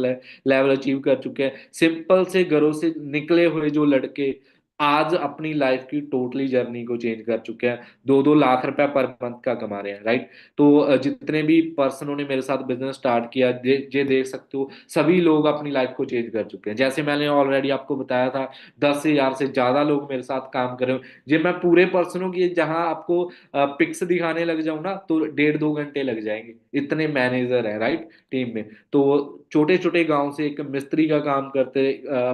level achieve कर चुके हैं। सिंपल से घरों से निकले हुए जो लड़के आज अपनी लाइफ की टोटली जर्नी को चेंज कर चुके हैं, 2-2 लाख रुपया पर मंथ का कमा रहे हैं, राइट। तो जितने भी पर्सनों ने मेरे साथ बिजनेस स्टार्ट किया, ये देख सकते हो, सभी लोग अपनी लाइफ को चेंज कर चुके हैं। जैसे मैंने ऑलरेडी आपको बताया था, 10,000 से ज्यादा लोग मेरे साथ काम कर रहे हो। ये मैं पूरे पर्सनों की जहां आपको पिक्स दिखाने लग जाऊं ना, तो 1.5-2 घंटे लग जाएंगे, इतने मैनेजर हैं, राइट, टीम में। तो छोटे छोटे गांव से एक मिस्त्री का काम करते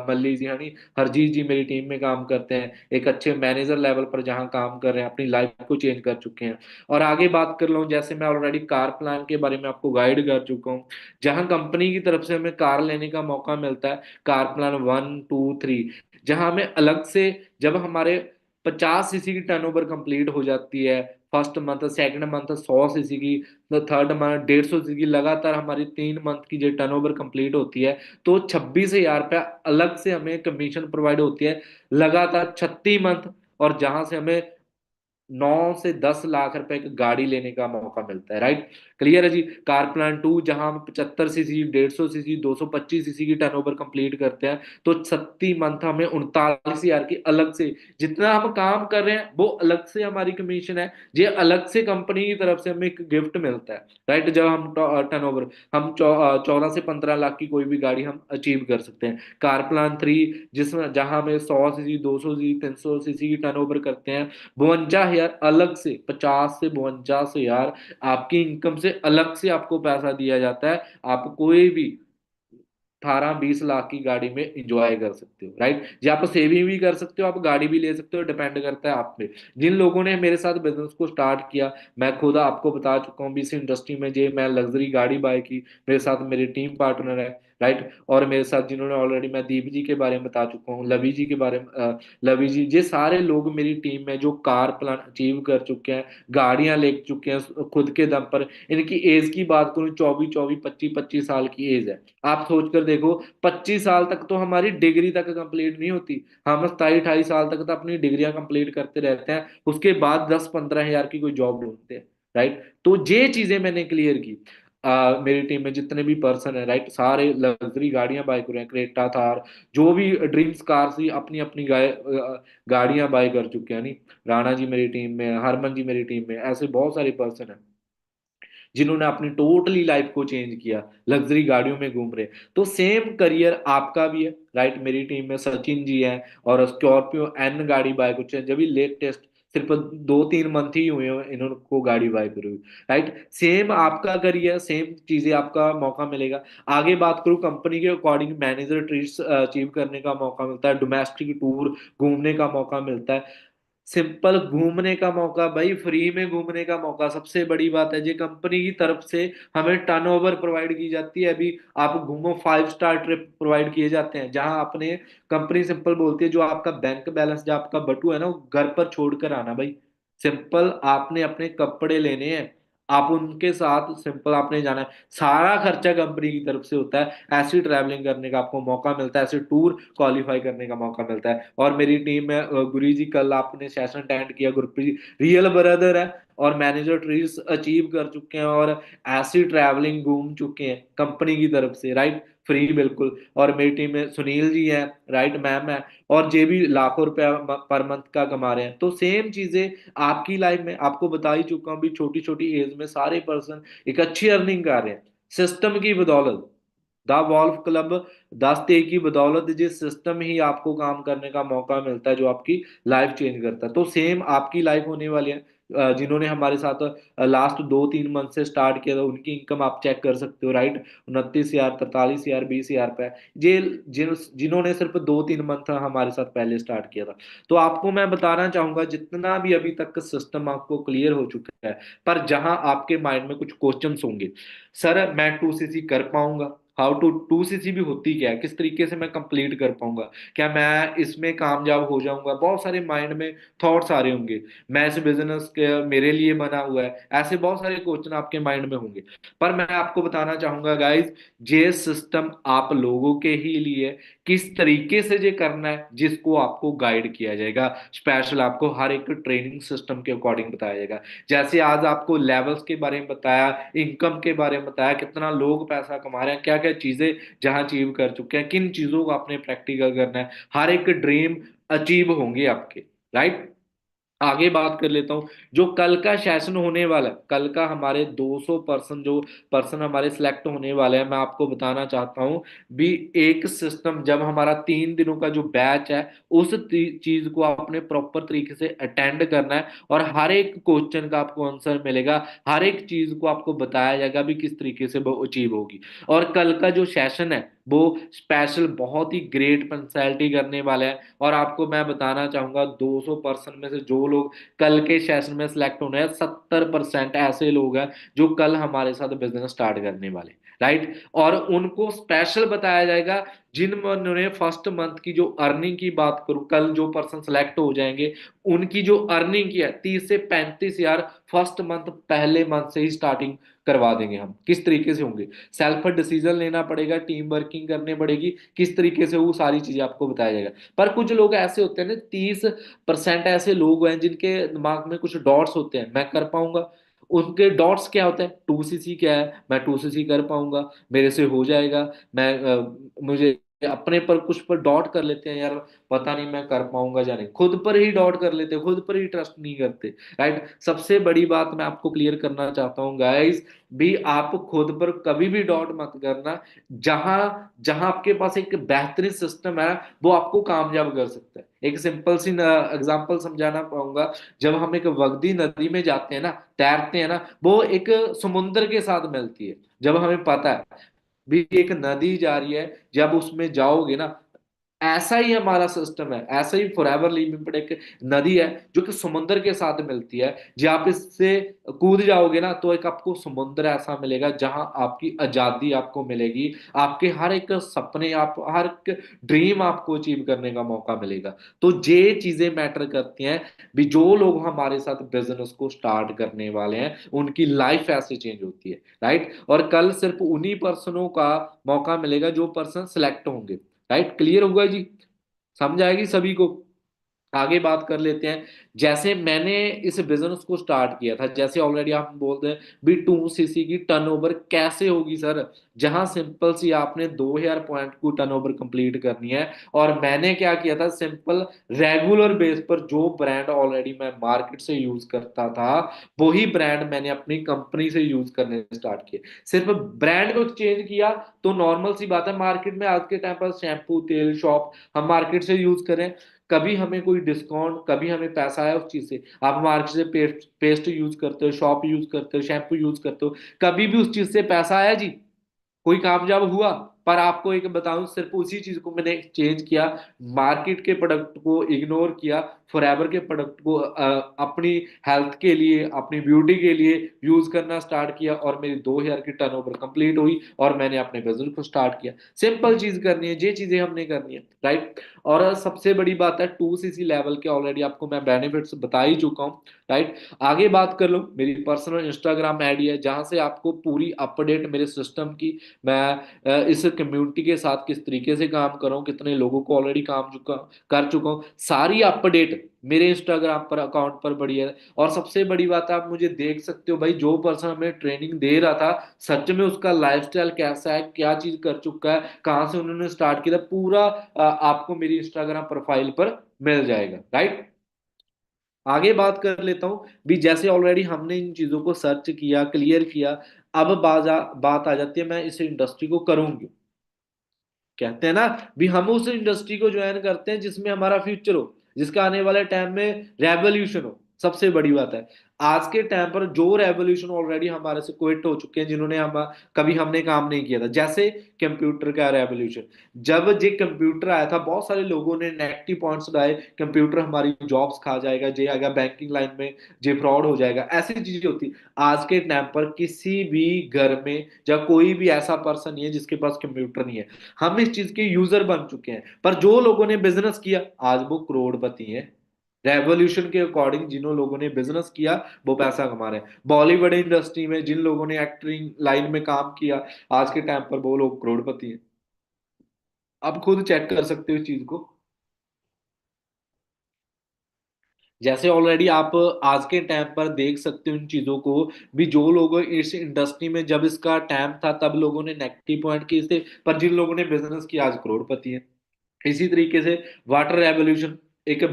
मल्ली जी यानी हरजीत जी मेरी टीम में काम करते हैं, एक अच्छे मैनेजर लेवल पर जहां काम कर रहे हैं, अपनी लाइफ को चेंज कर चुके हैं। और आगे बात कर लूँ, जैसे मैं ऑलरेडी कार प्लान के बारे में आपको गाइड कर चुका हूँ, जहां कंपनी की तरफ से हमें कार लेने का मौका मिलता है, कार प्लान 1 2 3, जहां हमें अलग से, जब हमारे 50 सीसी की टर्नओवर कंप्लीट हो जाती है, first month, second month 100 CC की, तो थर्ड मंथ 150 सीसी की, लगातार हमारी 3 मंथ की जो टर्नओवर कंप्लीट होती है, तो 26,000 रुपया अलग से हमें कमीशन प्रोवाइड होती है लगातार 36 मंथ। और जहां से हमें 9 से 10 लाख रुपए की गाड़ी लेने का मौका मिलता है। राइट, क्लियर है जी। कार प्लान 2 जहां हम 75 सीसी, 150 सीसी, 225 सीसी की टर्नओवर कंप्लीट करते हैं, तो 30 मंथ हमें 39,000 की अलग से, जितना हम काम कर रहे हैं वो अलग से हमारी कमीशन है, ये अलग से कंपनी की तरफ से हमें एक गिफ्ट मिलता है। राइट, जब हम टर्नओवर, हम 14 से 15 लाख की कोई भी गाड़ी हम अचीव कर सकते हैं। कार प्लान 3 जिसमें, जहां हमें 100 सीसी, 200 सीसी, 300 सीसी की टर्नओवर करते हैं, 52,000 अलग से, 50 से 52 हजार आपकी इनकम से अलग से आपको पैसा दिया जाता है। आप कोई भी 18 20 लाख की गाड़ी में इंजॉय कर सकते हो। राइट जी, आप सेविंग भी कर सकते हो, आप गाड़ी भी ले सकते हो, डिपेंड करता है आप पे। जिन लोगों ने मेरे साथ बिजनेस को स्टार्ट किया, मैं खुद आपको बता चुका हूँ, इस इंडस्ट्री में जे मैं लग्जरी गाड़ी बाय की, मेरे साथ मेरे टीम पार्टनर है। राइट, और मेरे साथ जिन्होंने ऑलरेडी, मैं दीप जी के बारे में बता चुका हूँ, लवी जी के बारे में, लवी जी, ये सारे लोग मेरी टीम में जो कार प्लान अचीव कर चुके हैं, गाड़ियां ले चुके हैं खुद के दम पर। इनकी एज की बात करूं, 24 24 25 25 साल की एज है। आप सोच कर देखो, 25 साल तक तो हमारी डिग्री तक कंप्लीट नहीं होती, हम 27 28 साल तक तो अपनी डिग्रियां कंप्लीट करते रहते हैं, उसके बाद 10 15 हजार की कोई जॉब ढूंढते हैं। राइट, तो ये चीजें मैंने क्लियर की। मेरी टीम में जितने भी पर्सन है, राइट, सारे लग्जरी गाड़ियां बाय कर रहे हैं, क्रेटा थार, जो भी ड्रीम्स कार थी, अपनी अपनी गाड़ियां बाय कर चुके हैं। नहीं, राणा जी मेरी टीम में है, हरमन जी मेरी टीम में है, ऐसे बहुत सारे पर्सन है जिन्होंने अपनी टोटली लाइफ को चेंज किया, लग्जरी गाड़ियों में घूम रहे। तो सेम करियर आपका भी है। राइट, मेरी टीम में सचिन जी हैं, और स्कॉर्पियो एन गाड़ी बाय कुछ है, जब भी लेटेस्ट, सिर्फ 2 3 मंथ ही हुए हैं इन्होंने को गाड़ी बाय करी हुई। राइट, सेम आपका करियर, सेम चीजें आपका मौका मिलेगा। आगे बात करूं, कंपनी के अकॉर्डिंग मैनेजर ट्रीट्स अचीव करने का मौका मिलता है, डोमेस्टिक टूर घूमने का मौका मिलता है, सिंपल घूमने का मौका भाई, फ्री में घूमने का मौका। सबसे बड़ी बात है, ये कंपनी की तरफ से हमें टर्नओवर प्रोवाइड की जाती है। अभी आप घूमो, 5 स्टार ट्रिप प्रोवाइड किए जाते हैं, जहां आपने, कंपनी सिंपल बोलती है, जो आपका बैंक बैलेंस, जो आपका बटू है ना, वो घर पर छोड़ कर आना भाई। सिंपल आपने अपने कपड़े लेने हैं, आप उनके साथ सिंपल आपने जाना है, सारा खर्चा कंपनी की तरफ से होता है। ऐसी ट्रैवलिंग करने का आपको मौका मिलता है, ऐसे टूर क्वालिफाई करने का मौका मिलता है। और मेरी टीम में गुरी जी, कल आपने सेशन अटेंड किया, गुरप्रीत रियल ब्रदर है, और मैनेजर ट्रीज अचीव कर चुके हैं, और ऐसी ट्रैवलिंग घूम चुके हैं कंपनी की तरफ से। राइट, फ्री बिल्कुल। और मेरी टीम में सुनील जी हैं, राइट, मैम है, और जे भी लाखों रुपया पर मंथ का कमा रहे हैं। तो सेम चीजें आपकी लाइफ में, आपको बता ही चुका हूँ भी, छोटी छोटी एज में सारे पर्सन एक अच्छी अर्निंग कर रहे हैं सिस्टम की बदौलत। द वॉल्फ क्लब 10 की बदौलत, जिस सिस्टम ही आपको काम करने का मौका मिलता है, जो आपकी लाइफ चेंज करता है। तो सेम आपकी लाइफ होने वाली है। जिन्होंने हमारे साथ लास्ट 2 3 मंथ से स्टार्ट किया था, उनकी इनकम आप चेक कर सकते हो। राइट, 29,000, 43,000, 20,000 रुपए, ये जिन्होंने सिर्फ 2 3 मंथ हमारे साथ पहले स्टार्ट किया था। तो आपको मैं बताना चाहूंगा, जितना भी अभी तक सिस्टम आपको क्लियर हो चुका है, पर जहां आपके माइंड में कुछ क्वेश्चंस होंगे, सर मैं 2 सीसी कर पाऊंगा, हाउ टू, 2 सीसी भी होती क्या है, किस तरीके से मैं कंप्लीट कर पाऊंगा, क्या मैं इसमें कामयाब हो जाऊंगा, बहुत सारे माइंड में थॉट्स आ रहे होंगे। मैं इस बिजनेस के मेरे लिए बना हुआ है, ऐसे बहुत सारे क्वेश्चन आपके माइंड में होंगे। पर मैं आपको बताना चाहूंगा गाइज, ये सिस्टम आप लोगों के ही लिए, किस तरीके से ये करना है, जिसको आपको गाइड किया जाएगा, स्पेशल आपको हर एक ट्रेनिंग सिस्टम के अकॉर्डिंग बताया जाएगा। जैसे आज आपको लेवल्स के बारे में बताया, इनकम के बारे में बताया, कितना लोग पैसा कमा रहे हैं, क्या क्या चीजें जहां अचीव कर चुके हैं, किन चीजों को आपने प्रैक्टिकल करना है, हर एक ड्रीम अचीव होंगे आपके। राइट, आगे बात कर लेता हूँ। जो कल का सेशन होने वाला है, कल का हमारे 200 पर्सन जो पर्सन हमारे सिलेक्ट होने वाले हैं, मैं आपको बताना चाहता हूँ भी। एक सिस्टम, जब हमारा 3 दिनों का जो बैच है, उस चीज को आपने प्रॉपर तरीके से अटेंड करना है, और हर एक क्वेश्चन का आपको आंसर मिलेगा, हर एक चीज को आपको बताया जाएगा भी किस तरीके से वो अचीव होगी। और कल का जो सेशन है वो स्पेशल, बहुत ही ग्रेट पंक्चुअलिटी करने वाला है। और आपको मैं बताना चाहूंगा, 200 पर्सन में से जो लोग कल के सेशन में सिलेक्ट होने हैं, 70% ऐसे लोग हैं जो कल हमारे साथ बिजनेस स्टार्ट करने वाले, राइट। और उनको स्पेशल बताया जाएगा, जिन्होंने फर्स्ट मंथ की जो अर्निंग की बात करूं, कल जो पर्सन सिलेक्ट हो जाएंगे, उनकी जो अर्निंग की है 30 से 35 हजार, फर्स्ट मंथ, पहले मंथ से ही स्टार्टिंग करवा देंगे हम। किस तरीके से होंगे, सेल्फ डिसीजन लेना पड़ेगा, टीम वर्किंग करनी पड़ेगी, किस तरीके से, वो सारी चीजें आपको बताया जाएगा। पर कुछ लोग ऐसे होते हैं ना, 30% ऐसे लोग हैं जिनके दिमाग में कुछ डॉट्स होते हैं, मैं कर पाऊंगा। उनके डॉट्स क्या होते हैं, 2cc क्या है, मैं 2cc कर पाऊंगा, मेरे से हो जाएगा, मैं मुझे अपने पर कुछ पर डॉट कर लेते हैं, यार पता नहीं मैं कर पाऊंगा या नहीं, खुद पर ही डॉट कर लेते हैं, खुद पर ही ट्रस्ट नहीं करते, राइट। सबसे बड़ी बात मैं आपको क्लियर करना चाहता हूँ गाइस, भी आप खुद पर कभी भी डॉट मत करना। जहां जहां आपके पास एक बेहतरीन सिस्टम है, वो आपको कामयाब कर सकता है। एक सिंपल सी एग्जांपल समझाना पाऊंगा। जब हम एक वगदी नदी में जाते हैं ना, तैरते हैं ना, वो एक समुद्र के साथ मिलती है। जब हमें पता है भी एक नदी जा रही है, जब उसमें जाओगे ना, ऐसा ही हमारा सिस्टम है, ऐसा ही फॉरएवर लिमिटेड एक नदी है जो कि समुद्र के साथ मिलती है। जब आप इससे कूद जाओगे ना, तो एक आपको समुद्र ऐसा मिलेगा जहां आपकी आजादी आपको मिलेगी, आपके हर एक सपने, आप हर एक ड्रीम आपको अचीव करने का मौका मिलेगा। तो ये चीजें मैटर करती हैं भी। जो लोग हमारे साथ बिजनेस को स्टार्ट करने वाले हैं, उनकी लाइफ ऐसे चेंज होती है, राइट। और कल सिर्फ उन्हीं पर्सनों का मौका मिलेगा जो पर्सन सिलेक्ट होंगे, राइट। क्लियर होगा जी, समझ आएगी सभी को। आगे बात कर लेते हैं। जैसे मैंने इस बिजनेस को स्टार्ट किया था, जैसे ऑलरेडी आप बोलते हैं भी 2cc की टर्नओवर कैसे होगी सर, जहां सिंपल सी आपने 2000 पॉइंट को टर्नओवर कंप्लीट करनी है। और मैंने क्या किया था, सिंपल रेगुलर बेस पर जो ब्रांड ऑलरेडी मैं मार्केट से यूज करता था, वही ब्रांड मैंने अपनी कंपनी से यूज करने स्टार्ट किए। सिर्फ ब्रांड को चेंज किया, तो नॉर्मल सी बात है, मार्केट में आज के टाइम पर शैम्पू, तेल, शॉप हम मार्केट से यूज करें, कभी हमें कोई डिस्काउंट, कभी हमें पैसा आया उस चीज से, आप मार्केट से पेस्ट यूज करते हो, शॉप यूज करते हो, शैम्पू यूज करते हो, कभी भी उस चीज से पैसा आया जी, कोई कामयाब हुआ? पर आपको एक बताऊं, सिर्फ उसी चीज को मैंने चेंज किया, मार्केट के प्रोडक्ट को इग्नोर किया, फॉरएवर के प्रोडक्ट को अपनी हेल्थ के लिए, अपनी ब्यूटी के लिए यूज करना स्टार्ट किया, और मेरी 2000 की टर्नओवर कंप्लीट हुई, और मैंने अपने बिजनेस को स्टार्ट किया। सिंपल चीज करनी है, ये चीजें हमने करनी है, राइट। और सबसे बड़ी बात है, 2cc लेवल के ऑलरेडी आपको मैं बेनिफिट्स बता ही चुका हूँ, राइट। आगे बात कर लो, मेरी पर्सनल इंस्टाग्राम आईडी है, जहां से आपको पूरी अपडेट मेरे सिस्टम की, मैं इस कम्युनिटी के साथ किस तरीके से काम कर रहा हूँ, कितने लोगों को ऑलरेडी काम कर चुका हूँ, सारी अपडेट मेरे इंस्टाग्राम पर अकाउंट पर बड़ी है। और सबसे बड़ी बात है, आप मुझे देख सकते हो भाई, जो पर्सन हमें ट्रेनिंग दे रहा था, सच में उसका लाइफस्टाइल कैसा है, क्या चीज कर चुका है, कहाँ से उन्होंने स्टार्ट किया था, पूरा आपको मेरी इंस्टाग्राम प्रोफाइल पर मिल जाएगा, राइट। आगे बात कर लेता हूं भी। जैसे ऑलरेडी हमने इन चीजों को सर्च किया, क्लियर किया, अब बात आ जाती है, मैं इस इंडस्ट्री को करूंगी, कहते हैं ना भी, हम उस इंडस्ट्री को ज्वाइन करते हैं जिसमें हमारा फ्यूचर हो, जिसका आने वाले टाइम में रेवोल्यूशन हो। सबसे बड़ी बात है, आज के टाइम पर जो रेवोल्यूशन ऑलरेडी हमारे से क्विट हो चुके हैं, जिन्होंने हम कभी हमने काम नहीं किया था, जैसे कंप्यूटर का रेवोल्यूशन। जब जे कंप्यूटर आया था, बहुत सारे लोगों ने नेगेटिव पॉइंट्स लाए, कंप्यूटर हमारी जॉब्स खा जाएगा, जे आएगा बैंकिंग लाइन में, जे फ्रॉड हो जाएगा, ऐसी चीजें होती। आज के टाइम पर किसी भी घर में या कोई भी ऐसा पर्सन नहीं है जिसके पास कंप्यूटर नहीं है, हम इस चीज के यूजर बन चुके हैं। पर जो लोगों ने बिजनेस किया, आज वो करोड़पति हैं। रेवोल्यूशन के अकॉर्डिंग जिन लोगों ने बिजनेस किया, वो पैसा कमा रहे हैं। बॉलीवुड इंडस्ट्री में जिन लोगों ने एक्टिंग लाइन में काम किया, आज के टाइम पर वो लोग करोड़पति हैं। आप खुद चेक कर सकते हो इस चीज को। जैसे ऑलरेडी आप आज के टाइम पर देख सकते हो इन चीजों को भी, जो लोग इस इंडस्ट्री में जब इसका टाइम था, तब लोगों ने नेगेटिव पॉइंट किए थे, पर जिन लोगों ने बिजनेस किया, आज करोड़पति हैं। इसी तरीके से वाटर रेवोल्यूशन, एक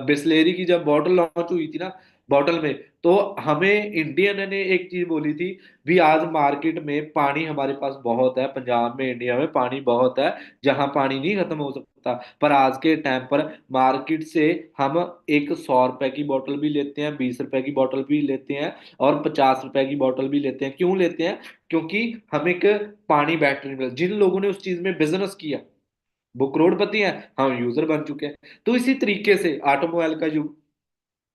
बिस्लेरी की जब बॉटल लॉन्च हुई थी ना, बॉटल में, तो हमें इंडियन ने एक चीज बोली थी, भी आज मार्केट में पानी हमारे पास बहुत है, पंजाब में, इंडिया में पानी बहुत है, जहां पानी नहीं खत्म हो सकता। पर आज के टाइम पर मार्केट से हम एक 100 रुपए की बोतल भी लेते हैं, 20 रुपए की बोतल भी लेते हैं, और 50 रुपए की बोतल भी लेते हैं। क्यों लेते हैं? क्योंकि हम एक पानी बैटरी मिल, जिन लोगों ने उस चीज में बिजनेस किया वो करोड़पति हैं, हम यूजर बन चुके हैं। तो इसी तरीके से ऑटोमोबाइल का युग,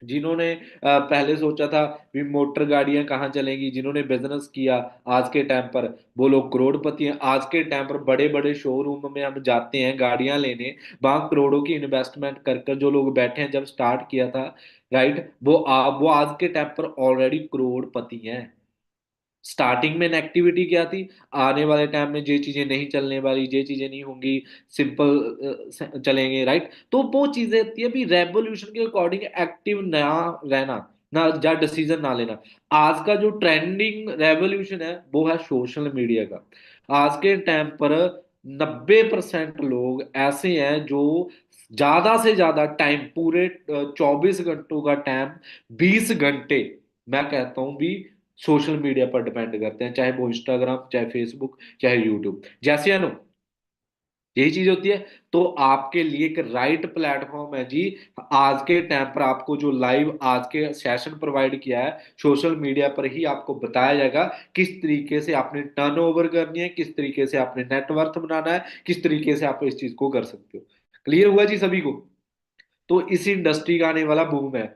जिन्होंने पहले सोचा था भी मोटर गाड़ियां कहाँ चलेंगी, जिन्होंने बिजनेस किया, आज के टाइम पर वो लोग करोड़पति हैं। आज के टाइम पर बड़े बड़े शोरूम में हम जाते हैं गाड़ियां लेने, वहां करोड़ों की इन्वेस्टमेंट कर कर जो लोग बैठे हैं, जब स्टार्ट किया था, राइट, वो आज के टाइम पर ऑलरेडी करोड़पति हैं। स्टार्टिंग में नेगेटिविटी क्या थी, आने वाले टाइम में ये चीजें नहीं चलने वाली, ये चीजें नहीं होंगी, सिंपल चलेंगे, राइट। तो वो चीजें होती है भी रेवोल्यूशन के अकॉर्डिंग एक्टिव ना रहना, ना या डिसीजन ना लेना। आज का जो ट्रेंडिंग रेवोल्यूशन है वो है सोशल मीडिया का। आज के टाइम पर 90% लोग ऐसे हैं जो ज्यादा से ज्यादा टाइम, पूरे 24 घंटों का टाइम, 20 घंटे मैं कहता हूँ भी सोशल मीडिया पर डिपेंड करते हैं, चाहे वो इंस्टाग्राम, चाहे फेसबुक, चाहे यूट्यूब, जैसे है ना, यही चीज होती है। तो आपके लिए एक राइट प्लेटफॉर्म है जी। आज के टाइम पर आपको जो लाइव आज के सेशन प्रोवाइड किया है, सोशल मीडिया पर ही आपको बताया जाएगा किस तरीके से आपने टर्नओवर करनी है, किस तरीके से आपने नेटवर्थ बनाना है, किस तरीके से आप इस चीज को कर सकते हो। क्लियर हुआ जी सभी को? तो इस इंडस्ट्री का आने वाला बूम है।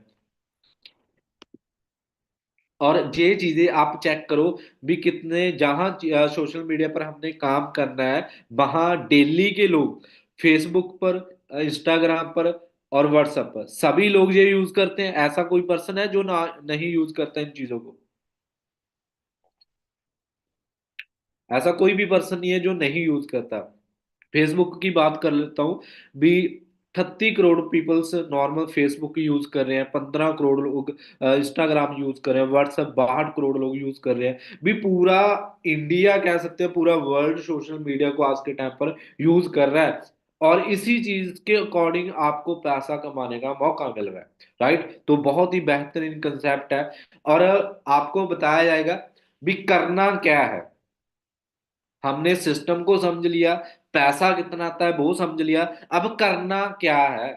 और ये चीजें आप चेक करो भी, कितने जहां सोशल मीडिया पर हमने काम करना है, वहां डेली के लोग फेसबुक पर, इंस्टाग्राम पर और व्हाट्सएप पर सभी लोग ये यूज करते हैं। ऐसा कोई पर्सन है जो ना नहीं यूज करता इन चीजों को? ऐसा कोई भी पर्सन नहीं है जो नहीं यूज करता। फेसबुक की बात कर लेता हूँ भी, 38 crore peoples normal Facebook use कर रहे हैं, 15 करोड़ लोग इंस्टाग्राम यूज कर रहे हैं, व्हाट्सएप 62 करोड़ लोग यूज कर रहे हैं भी। पूरा इंडिया कह सकते हैं, पूरा वर्ल्ड सोशल मीडिया को आज के टाइम पर यूज कर रहा है। और इसी चीज के अकॉर्डिंग आपको पैसा कमाने का मौका मिल रहा है, राइट। तो बहुत ही बेहतरीन कंसेप्ट है। और आपको बताया जाएगा भी करना क्या है। हमने सिस्टम को समझ लिया, पैसा कितना आता है वो समझ लिया, अब करना क्या है।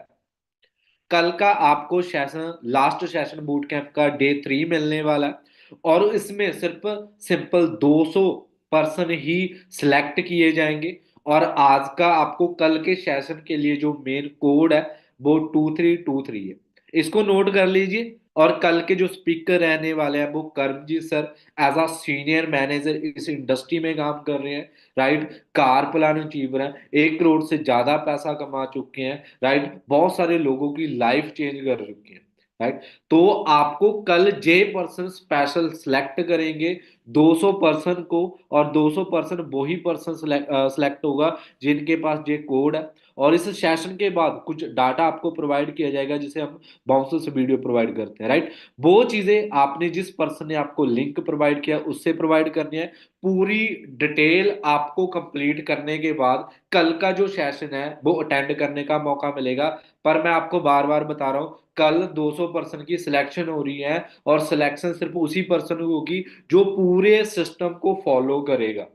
कल का आपको session, last session boot camp का डे 3 मिलने वाला है, और इसमें सिर्फ सिंपल 200 पर्सन ही सिलेक्ट किए जाएंगे। और आज का आपको कल के सेशन के लिए जो मेन कोड है वो 2323 है, इसको नोट कर लीजिए। और कल के जो स्पीकर रहने वाले हैं वो Karamjeet sir, as a senior manager इस इंडस्ट्री में काम कर रहे हैं, राइट। कार प्लान अचीवर हैं, 1 करोड़ से ज्यादा पैसा कमा चुके हैं, राइट। बहुत सारे लोगों की लाइफ चेंज कर चुके हैं, राइट। तो आपको कल जे पर्सन स्पेशल सिलेक्ट करेंगे 200 पर्सन को, और 200 पर्सन वही पर्सन सिलेक्ट होगा जिनके पास ये कोड है। और इस सेशन के बाद कुछ डाटा आपको प्रोवाइड किया जाएगा, जिसे हम बाउंसर से वीडियो प्रोवाइड करते हैं, राइट। वो चीजें आपने, जिस पर्सन ने आपको लिंक प्रोवाइड किया उससे प्रोवाइड करनी है। पूरी डिटेल आपको कंप्लीट करने के बाद कल का जो सेशन है वो अटेंड करने का मौका मिलेगा। पर मैं आपको बार बार बता रहा हूं, कल 200 पर्सन की सिलेक्शन हो रही है, और सिलेक्शन सिर्फ उसी पर्सन को होगी जो पूरे सिस्टम को फॉलो करेगा।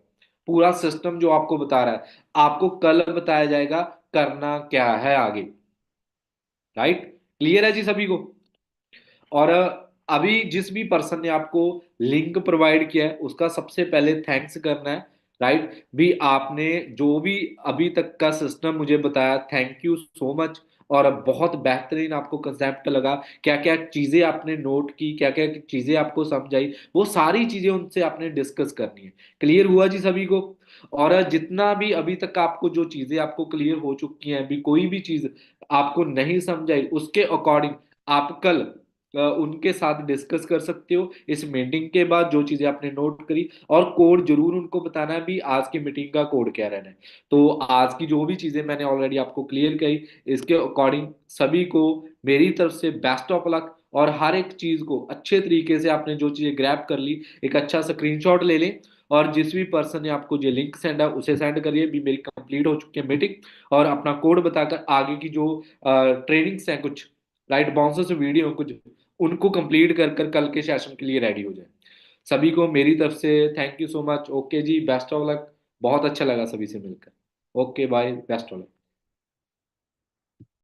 पूरा सिस्टम जो आपको बता रहा है, आपको कल बताया जाएगा करना क्या है आगे, राइट। क्लियर है जी सभी को? और अभी जिस भी पर्सन ने आपको लिंक प्रोवाइड किया है उसका सबसे पहले थैंक्स करना है, राइट। भी आपने जो भी अभी तक का सिस्टम मुझे बताया, थैंक यू सो मच। और बहुत बेहतरीन आपको कंसेप्ट लगा, क्या क्या चीजें आपने नोट की, क्या क्या चीजें आपको समझ आई, वो सारी चीजें उनसे आपने डिस्कस करनी है। क्लियर हुआ जी सभी को? और जितना भी अभी तक आपको जो चीजें आपको क्लियर हो चुकी हैं, अभी कोई भी चीज आपको नहीं समझ आई, उसके अकॉर्डिंग आप कल उनके साथ डिस्कस कर सकते हो इस मीटिंग के बाद, जो चीजें आपने नोट करी। और कोड जरूर उनको बताना है भी, आज की मीटिंग का कोड क्या रहना है। तो आज की जो भी चीजें मैंने ऑलरेडी आपको क्लियर करी, इसके अकॉर्डिंग सभी को मेरी तरफ से बेस्ट ऑफ लक। और हर एक चीज को अच्छे तरीके से आपने जो चीजें ग्रैब कर ली, एक अच्छा स्क्रीनशॉट ले लें, और जिस भी पर्सन ने आपको जो लिंक सेंड है उसे सेंड करिए, भी मेरी कंप्लीट हो चुकी है मीटिंग, और अपना कोड बताकर आगे की जो ट्रेनिंग्स हैं कुछ, राइट, बाउंसर्स वीडियो कुछ, उनको कंप्लीट कर कर कल के सेशन के लिए रेडी हो जाए। सभी को मेरी तरफ से thank you so much. Okay जी, बेस्ट ऑफ लक। बहुत अच्छा लगा सभी से मिलकर। Okay bye, best of luck.